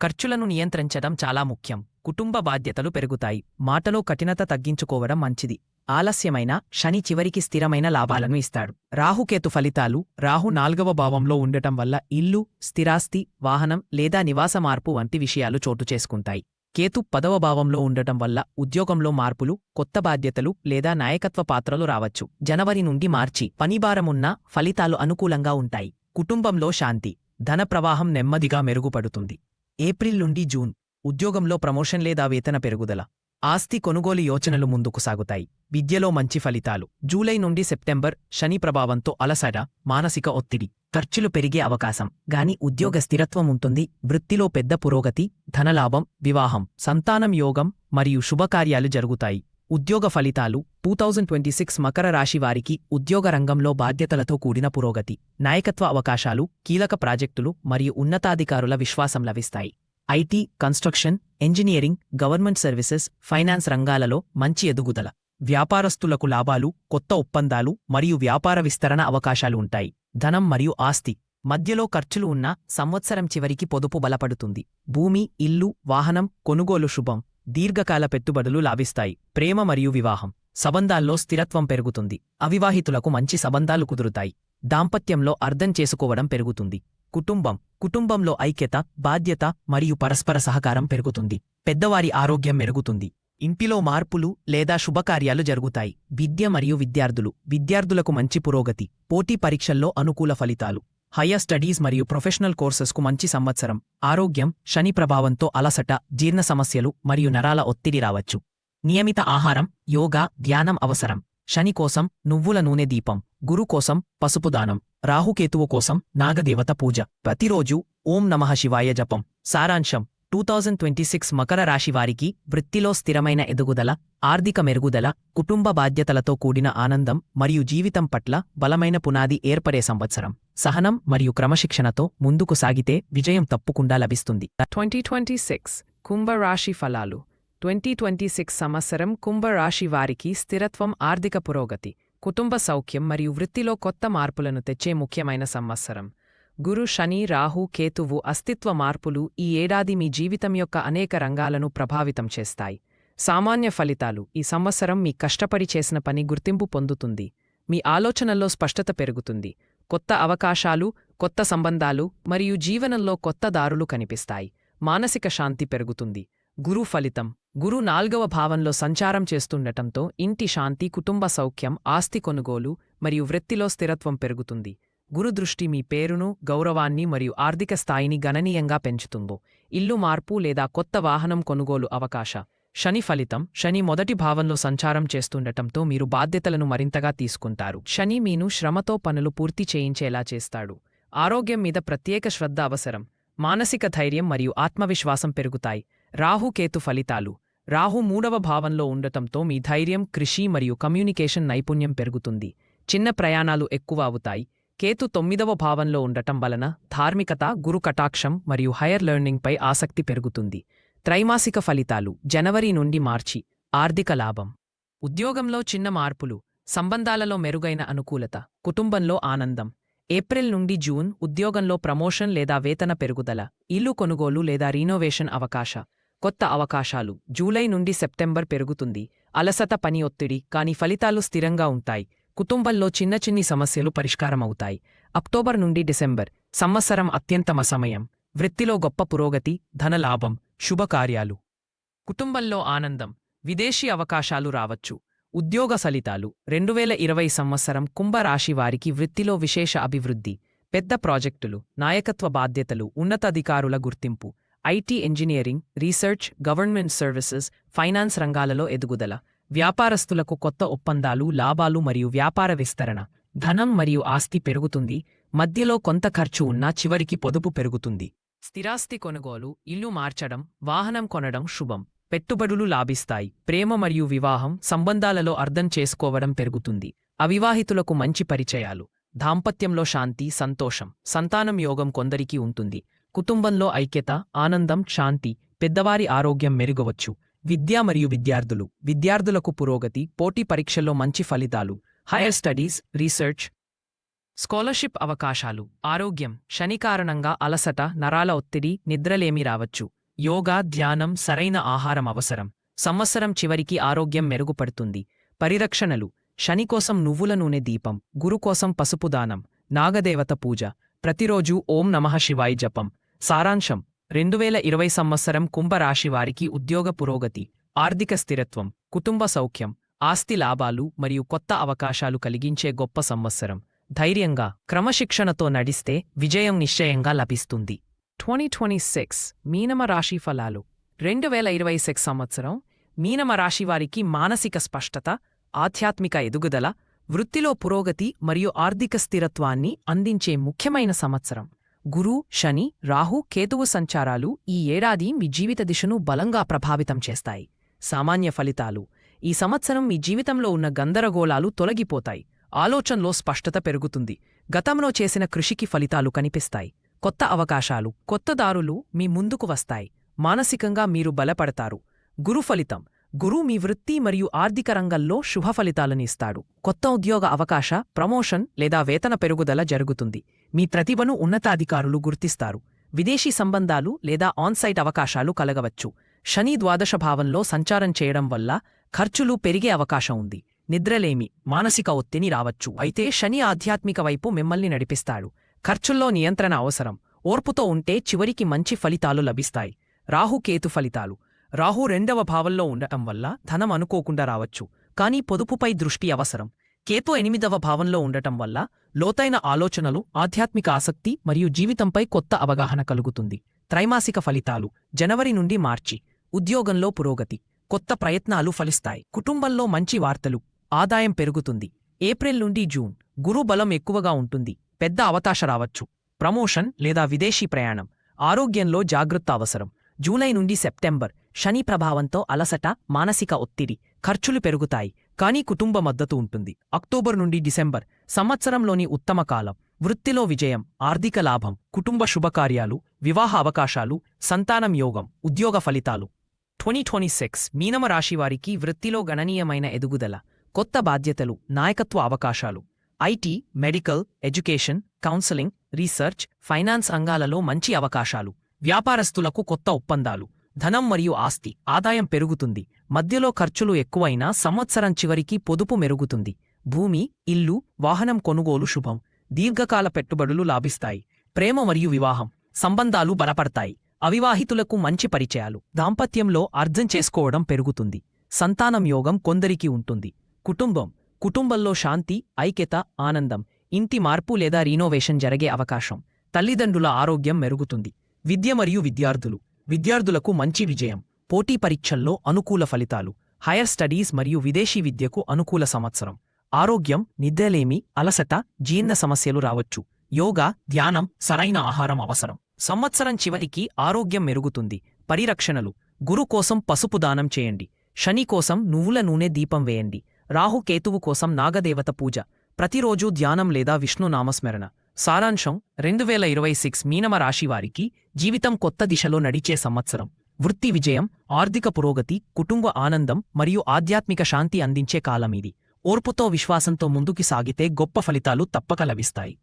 S1: ఖర్చులను నియంత్రించడం చాలా ముఖ్యం. కుటుంబ బాధ్యతలు పెరుగుతాయి. మాటలో కఠినత తగ్గించుకోవడం మంచిది. ఆలస్యమైన శని చివరికి స్థిరమైన లాభాలను ఇస్తాడు. రాహుకేతు ఫలితాలు. రాహు 4వ భావంలో ఉండటం వల్ల ఇల్లు, స్థిరాస్తి, వాహనం లేదా నివాస మార్పు వంటి విషయాలు చోటు చేసుకుంటాయి. కేతు 10వ భావంలో ఉండటం వల్ల ఉద్యోగంలో మార్పులు, కొత్త బాధ్యతలు లేదా నాయకత్వ పాత్రలు రావచ్చు. జనవరి నుండి మార్చి పనిభారమున్నా ఫలితాలు అనుకూలంగా ఉంటాయి. కుటుంబంలో శాంతి, ధన ప్రవాహం నెమ్మదిగా మెరుగుపడుతుంది. ఏప్రిల్ నుండి జూన్ ఉద్యోగంలో ప్రమోషన్ లేదా వేతన పెరుగుదల, ఆస్తి కొనుగోలు యోచనలు ముందుకు సాగుతాయి. విద్యలో మంచి ఫలితాలు. జూలై నుండి సెప్టెంబర్ శని ప్రభావంతో అలసట, మానసిక ఒత్తిడి, ఖర్చులు పెరిగే అవకాశం, గాని ఉద్యోగ స్థిరత్వం ఉంటుంది. వృత్తిలో పెద్ద పురోగతి, ధనలాభం, వివాహం, సంతానం యోగం మరియు శుభకార్యాలు జరుగుతాయి. ఉద్యోగ ఫలితాలు 2026 మకర రాశి వారికి ఉద్యోగ రంగంలో బాధ్యతలతో కూడిన పురోగతి, నాయకత్వ అవకాశాలు, కీలక ప్రాజెక్టులు మరియు ఉన్నతాధికారుల విశ్వాసం లభిస్తాయి. IT, construction, engineering, government services, finance రంగాలలో మంచి ఎదుగుదల. వ్యాపారస్తులకు లాభాలు, కొత్త ఒప్పందాలు మరియు వ్యాపార విస్తరణ అవకాశాలు ఉంటాయి. ధనం మరియు ఆస్తి మధ్యలో ఖర్చులు ఉన్న సంవత్సరం చివరికి పొదుపు బలపడుతుంది. భూమి, ఇల్లు, వాహనం కొనుగోలు శుభం. దీర్ఘకాల పెట్టుబడులు లాభిస్తాయి. ప్రేమ మరియు వివాహం సంబంధాల్లో స్థిరత్వం పెరుగుతుంది. అవివాహితులకు మంచి సంబంధాలు కుదురుతాయి. దాంపత్యంలో అర్థం చేసుకోవడం పెరుగుతుంది. కుటుంబంలో ఐక్యత, బాధ్యత మరియు పరస్పర సహకారం పెరుగుతుంది. పెద్దవారి ఆరోగ్యం మెరుగుతుంది. ఇంటిలో మార్పులు లేదా శుభకార్యాలు జరుగుతాయి. విద్య మరియు విద్యార్థులకు మంచి పురోగతి. పోటీ పరీక్షల్లో అనుకూల ఫలితాలు. హయ్యర్ స్టడీస్ మరియు ప్రొఫెషనల్ కోర్సెస్కు మంచి సంవత్సరం. ఆరోగ్యం శని ప్రభావంతో అలసట, జీర్ణ సమస్యలు మరియు నరాల ఒత్తిడి రావచ్చు. నియమిత ఆహారం, యోగా, ధ్యానం అవసరం. శని కోసం నువ్వుల నూనె దీపం, గురు కోసం పసుపు దానం, రాహుకేతువు కోసం నాగదేవత పూజ. ప్రతిరోజు ఓం నమః శివాయ జపం. సారాంశం 2026 మకర రాశి వారికి వృత్తిలో స్థిరమైన ఎదుగుదల, ఆర్థిక మెరుగుదల, కుటుంబ బాధ్యతలతో కూడిన ఆనందం మరియు జీవితం పట్ల బలమైన పునాది ఏర్పడే సంవత్సరం. సహనం మరియు క్రమశిక్షణతో ముందుకు సాగితే విజయం తప్పకుండా లభిస్తుంది. 2026 కుంభరాశి ఫలాలు. 2026 సంవత్సరం కుంభరాశి వారికి స్థిరత్వం, ఆర్థిక పురోగతి, కుటుంబ సౌఖ్యం మరియు వృత్తిలో కొత్త మార్పులను తెచ్చే ముఖ్యమైన సంవత్సరం. గురు, శని, రాహు, కేతువు అస్తిత్వ మార్పులు ఈ ఏడాది మీ జీవితం యొక్క అనేక రంగాలను ప్రభావితం చేస్తాయి. సామాన్య ఫలితాలు. ఈ సంవత్సరం మీ కష్టపడి చేసిన పని గుర్తింపు పొందుతుంది. మీ ఆలోచనల్లో స్పష్టత పెరుగుతుంది. కొత్త అవకాశాలు, కొత్త సంబంధాలు మరియు జీవనంలో కొత్త దారులు కనిపిస్తాయి. మానసిక శాంతి పెరుగుతుంది. గురు ఫలితం. గురు 4వ భావంలో సంచారం చేస్తుండటంతో ఇంటి శాంతి, కుటుంబ సౌఖ్యం, ఆస్తి కొనుగోలు మరియు వృత్తిలో స్థిరత్వం పెరుగుతుంది. గురు దృష్టి మీ పేరును, గౌరవాన్ని మరియు ఆర్థిక స్థాయిని గణనీయంగా పెంచుతుందో. ఇల్లు మార్పు లేదా కొత్త వాహనం కొనుగోలు అవకాశ. శని ఫలితం. శని మొదటి భావంలో సంచారం చేస్తుండటంతో మీరు బాధ్యతలను మరింతగా తీసుకుంటారు. శని మీను శ్రమతో పనులు పూర్తి చేయించేలా చేస్తాడు. ఆరోగ్యం మీద ప్రత్యేక శ్రద్ధ అవసరం. మానసిక ధైర్యం మరియు ఆత్మవిశ్వాసం పెరుగుతాయి. రాహుకేతు ఫలితాలు. రాహు 3వ భావంలో ఉండటంతో మీ ధైర్యం, కృషి మరియు కమ్యూనికేషన్ నైపుణ్యం పెరుగుతుంది. చిన్న ప్రయాణాలు ఎక్కువ అవుతాయి. కేతు 9వ భావంలో ఉండటం వలన ధార్మికత, గురు కటాక్షం మరియు హైయర్ లెర్నింగ్పై ఆసక్తి పెరుగుతుంది. త్రైమాసిక ఫలితాలు. జనవరి నుండి మార్చి ఆర్థిక లాభం, ఉద్యోగంలో చిన్న మార్పులు, సంబంధాలలో మెరుగైన అనుకూలత, కుటుంబంలో ఆనందం. ఏప్రిల్ నుండి జూన్ ఉద్యోగంలో ప్రమోషన్ లేదా వేతన పెరుగుదల, ఇల్లు కొనుగోలు లేదా రీనోవేషన్ అవకాశ, కొత్త అవకాశాలు. జూలై నుండి సెప్టెంబర్ పెరుగుతుంది. అలసట, పని ఒత్తిడి, కానీ ఫలితాలు స్థిరంగా ఉంటాయి. కుటుంబంలో చిన్ని సమస్యలు పరిష్కారమవుతాయి. అక్టోబర్ నుండి డిసెంబర్ సంవత్సరం అత్యంతమ సమయం. వృత్తిలో గొప్ప పురోగతి, ధనలాభం, శుభకార్యాలు. కుటుంబంలో ఆనందం, విదేశీ అవకాశాలు రావచ్చు. ఉద్యోగ ఫలితాలు. 2020 సంవత్సరం కుంభరాశి వారికి వృత్తిలో విశేష అభివృద్ధి, పెద్ద ప్రాజెక్టులు, నాయకత్వ బాధ్యతలు, ఉన్నతాధికారుల గుర్తింపు. IT, engineering, research, government services, finance రంగాలలో ఎదుగుదల. వ్యాపారస్తులకు కొత్త ఒప్పందాలు, లాభాలు మరియు వ్యాపార విస్తరణ. ధనం మరియు ఆస్తి పెరుగుతుంది. మధ్యలో కొంత ఖర్చు ఉన్నా చివరికి పొదుపు పెరుగుతుంది. స్థిరాస్తి కొనుగోలు, ఇల్లు మార్చడం, వాహనం కొనడం శుభం. పెట్టుబడులు లాభిస్తాయి. ప్రేమ మరియు వివాహం సంబంధాలలో అర్థం చేసుకోవడం పెరుగుతుంది. అవివాహితులకు మంచి పరిచయాలు. దాంపత్యంలో శాంతి, సంతోషం. సంతానం యోగం కొందరికి ఉంటుంది. కుటుంబంలో ఐక్యత, ఆనందం, శాంతి. పెద్దవారి ఆరోగ్యం మెరుగవచ్చు. విద్య మరియు విద్యార్థులకు పురోగతి, పోటీ పరీక్షల్లో మంచి ఫలితాలు. హైయర్ స్టడీస్, రీసెర్చ్, స్కాలర్షిప్ అవకాశాలు. ఆరోగ్యం. శని కారణంగా అలసట, నరాల ఒత్తిడి, నిద్రలేమి రావచ్చు. యోగా, ధ్యానం, సరైన ఆహారం అవసరం. సంవత్సరం చివరికి ఆరోగ్యం మెరుగుపడుతుంది. పరిరక్షణలు. శని కోసం నువ్వుల నూనె దీపం, గురు కోసం పసుపు దానం, నాగదేవత పూజ. ప్రతిరోజు ఓం నమః శివాయ జపం. సారాంశం 2020 సంవత్సరం కుంభరాశి వారికి ఉద్యోగ పురోగతి, ఆర్థిక స్థిరత్వం, కుటుంబ సౌఖ్యం, ఆస్తి లాభాలు మరియు కొత్త అవకాశాలు కలిగించే గొప్ప సంవత్సరం. ధైర్యంగా, క్రమశిక్షణతో నడిస్తే విజయం నిశ్చయంగా లభిస్తుంది. 2026 మీనమ రాశి ఫలాలు. 2026 సంవత్సరం మీనమ రాశి వారికి మానసిక స్పష్టత, ఆధ్యాత్మిక ఎదుగుదల, వృత్తిలో పురోగతి మరియు ఆర్థిక స్థిరత్వాన్ని అందించే ముఖ్యమైన సంవత్సరం. గురు, శని, రాహు, కేతువు సంచారాలు ఈ ఏడాది మీ జీవిత దిశను బలంగా ప్రభావితం చేస్తాయి. సామాన్య ఫలితాలు. ఈ సంవత్సరం మీ జీవితంలో ఉన్న గందరగోళాలు తొలగిపోతాయి. ఆలోచనలో స్పష్టత పెరుగుతుంది. గతంలో చేసిన కృషికి ఫలితాలు కనిపిస్తాయి. కొత్త అవకాశాలు, కొత్త దారులు మీ ముందుకు వస్తాయి. మానసికంగా మీరు బలపడతారు. గురు ఫలితం. గురు మీ వృత్తి మరియు ఆర్థిక రంగంలో శుభ ఫలితాలనిస్తాడు. కొత్త ఉద్యోగ అవకాశ, ప్రమోషన్ లేదా వేతన పెరుగుదల జరుగుతుంది. మీ ప్రతిభను ఉన్నతాధికారులు గుర్తిస్తారు. విదేశీ సంబంధాలు లేదా ఆన్సైట్ అవకాశాలు కలగవచ్చు. శని ద్వాదశ భావంలో సంచారం చేయడం వల్ల ఖర్చులు పెరిగే అవకాశం ఉంది. నిద్రలేమి, మానసిక ఒత్తిడి రావచ్చు. అయితే శని ఆధ్యాత్మిక వైపు మిమ్మల్ని నడిపిస్తాడు. ఖర్చుల్లో నియంత్రణ అవసరం. ఓర్పుతో ఉంటే చివరికి మంచి ఫలితాలు లభిస్తాయి. రాహు, కేతు ఫలితాలు. రాహు 2వ భావంలో ఉండటం వల్ల ధనం అనుకోకుండా రావచ్చు, కానీ పొదుపుపై దృష్టి అవసరం. కేతు 8వ భావంలో ఉండటం వల్ల లోతైన ఆలోచనలు, ఆధ్యాత్మిక ఆసక్తి మరియు జీవితంపై కొత్త అవగాహన కలుగుతుంది. త్రైమాసిక ఫలితాలు. జనవరి నుండి మార్చి. ఉద్యోగంలో పురోగతి, కొత్త ప్రయత్నాలు ఫలిస్తాయి. కుటుంబంలో మంచి వార్తలు, ఆదాయం పెరుగుతుంది. ఏప్రిల్ నుండి జూన్ గురు బలం ఎక్కువగా ఉంటుంది. పెద్ద అవకాశం రావచ్చు. ప్రమోషన్ లేదా విదేశీ ప్రయాణం. ఆరోగ్యంలో జాగ్రత్త అవసరం. జూలై నుండి సెప్టెంబర్ శని ప్రభావంతో అలసట, మానసిక ఒత్తిడి, ఖర్చులు పెరుగుతాయి, కానీ కుటుంబ మద్దతు ఉంటుంది. అక్టోబర్ నుండి డిసెంబర్ సంవత్సరంలోని ఉత్తమ కాలం. వృత్తిలో విజయం, ఆర్థిక లాభం, కుటుంబ శుభకార్యాలు, వివాహ అవకాశాలు, సంతానం యోగం. ఉద్యోగ ఫలితాలు. 2026 మీనమ రాశివారికి వృత్తిలో గణనీయమైన ఎదుగుదల, కొత్త బాధ్యతలు, నాయకత్వ అవకాశాలు. IT, medical, education, counselling, research, finance రంగాలలో మంచి అవకాశాలు. వ్యాపారస్తులకు కొత్త ఒప్పందాలు. ధనం మరియు ఆస్తి, ఆదాయం పెరుగుతుంది. మధ్యలో ఖర్చులు ఎక్కువైనా సంవత్సరం చివరికి పొదుపు మెరుగుతుంది. భూమి, ఇల్లు, వాహనం కొనుగోలు శుభం. దీర్ఘకాల పెట్టుబడులు లాభిస్తాయి. ప్రేమ మరియు వివాహం సంబంధాలు బలపడతాయి. అవివాహితులకు మంచి పరిచయాలు. దాంపత్యంలో అర్థం చేసుకోవడం పెరుగుతుంది. సంతానం యోగం కొందరికి ఉంటుంది. కుటుంబంలో శాంతి, ఐక్యత, ఆనందం. ఇంటి మార్పు లేదా రీనోవేషన్ జరిగే అవకాశం. తల్లిదండ్రుల ఆరోగ్యం మెరుగుతుంది. విద్య మరియు విద్యార్థులకు మంచి విజయం. పోటీ పరీక్షల్లో అనుకూల ఫలితాలు. హైయర్ స్టడీస్ మరియు విదేశీ విద్యకు అనుకూల సంవత్సరం. ఆరోగ్యం, నిద్రలేమి, అలసట, జీర్ణ సమస్యలు రావచ్చు. యోగా, ధ్యానం, సరైన ఆహారం అవసరం. సంవత్సరం చివరికి ఆరోగ్యం మెరుగుతుంది. పరిరక్షణలు. గురు కోసం పసుపు దానం చేయండి. శని కోసం నువ్వుల నూనె దీపం వేయండి. రాహు, కేతువు కోసం నాగదేవత పూజ. ప్రతిరోజూ ధ్యానం లేదా విష్ణు నామస్మరణ. సారాంశం. 2026 మీనమ రాశివారికి జీవితం కొత్త దిశలో నడిచే సంవత్సరం. వృత్తి విజయం, ఆర్థిక పురోగతి, కుటుంబ ఆనందం మరియు ఆధ్యాత్మిక శాంతి అందించే కాలమిది. ఓర్పుతో, విశ్వాసంతో ముందుకు సాగితే గొప్ప ఫలితాలు తప్పక లభిస్తాయి.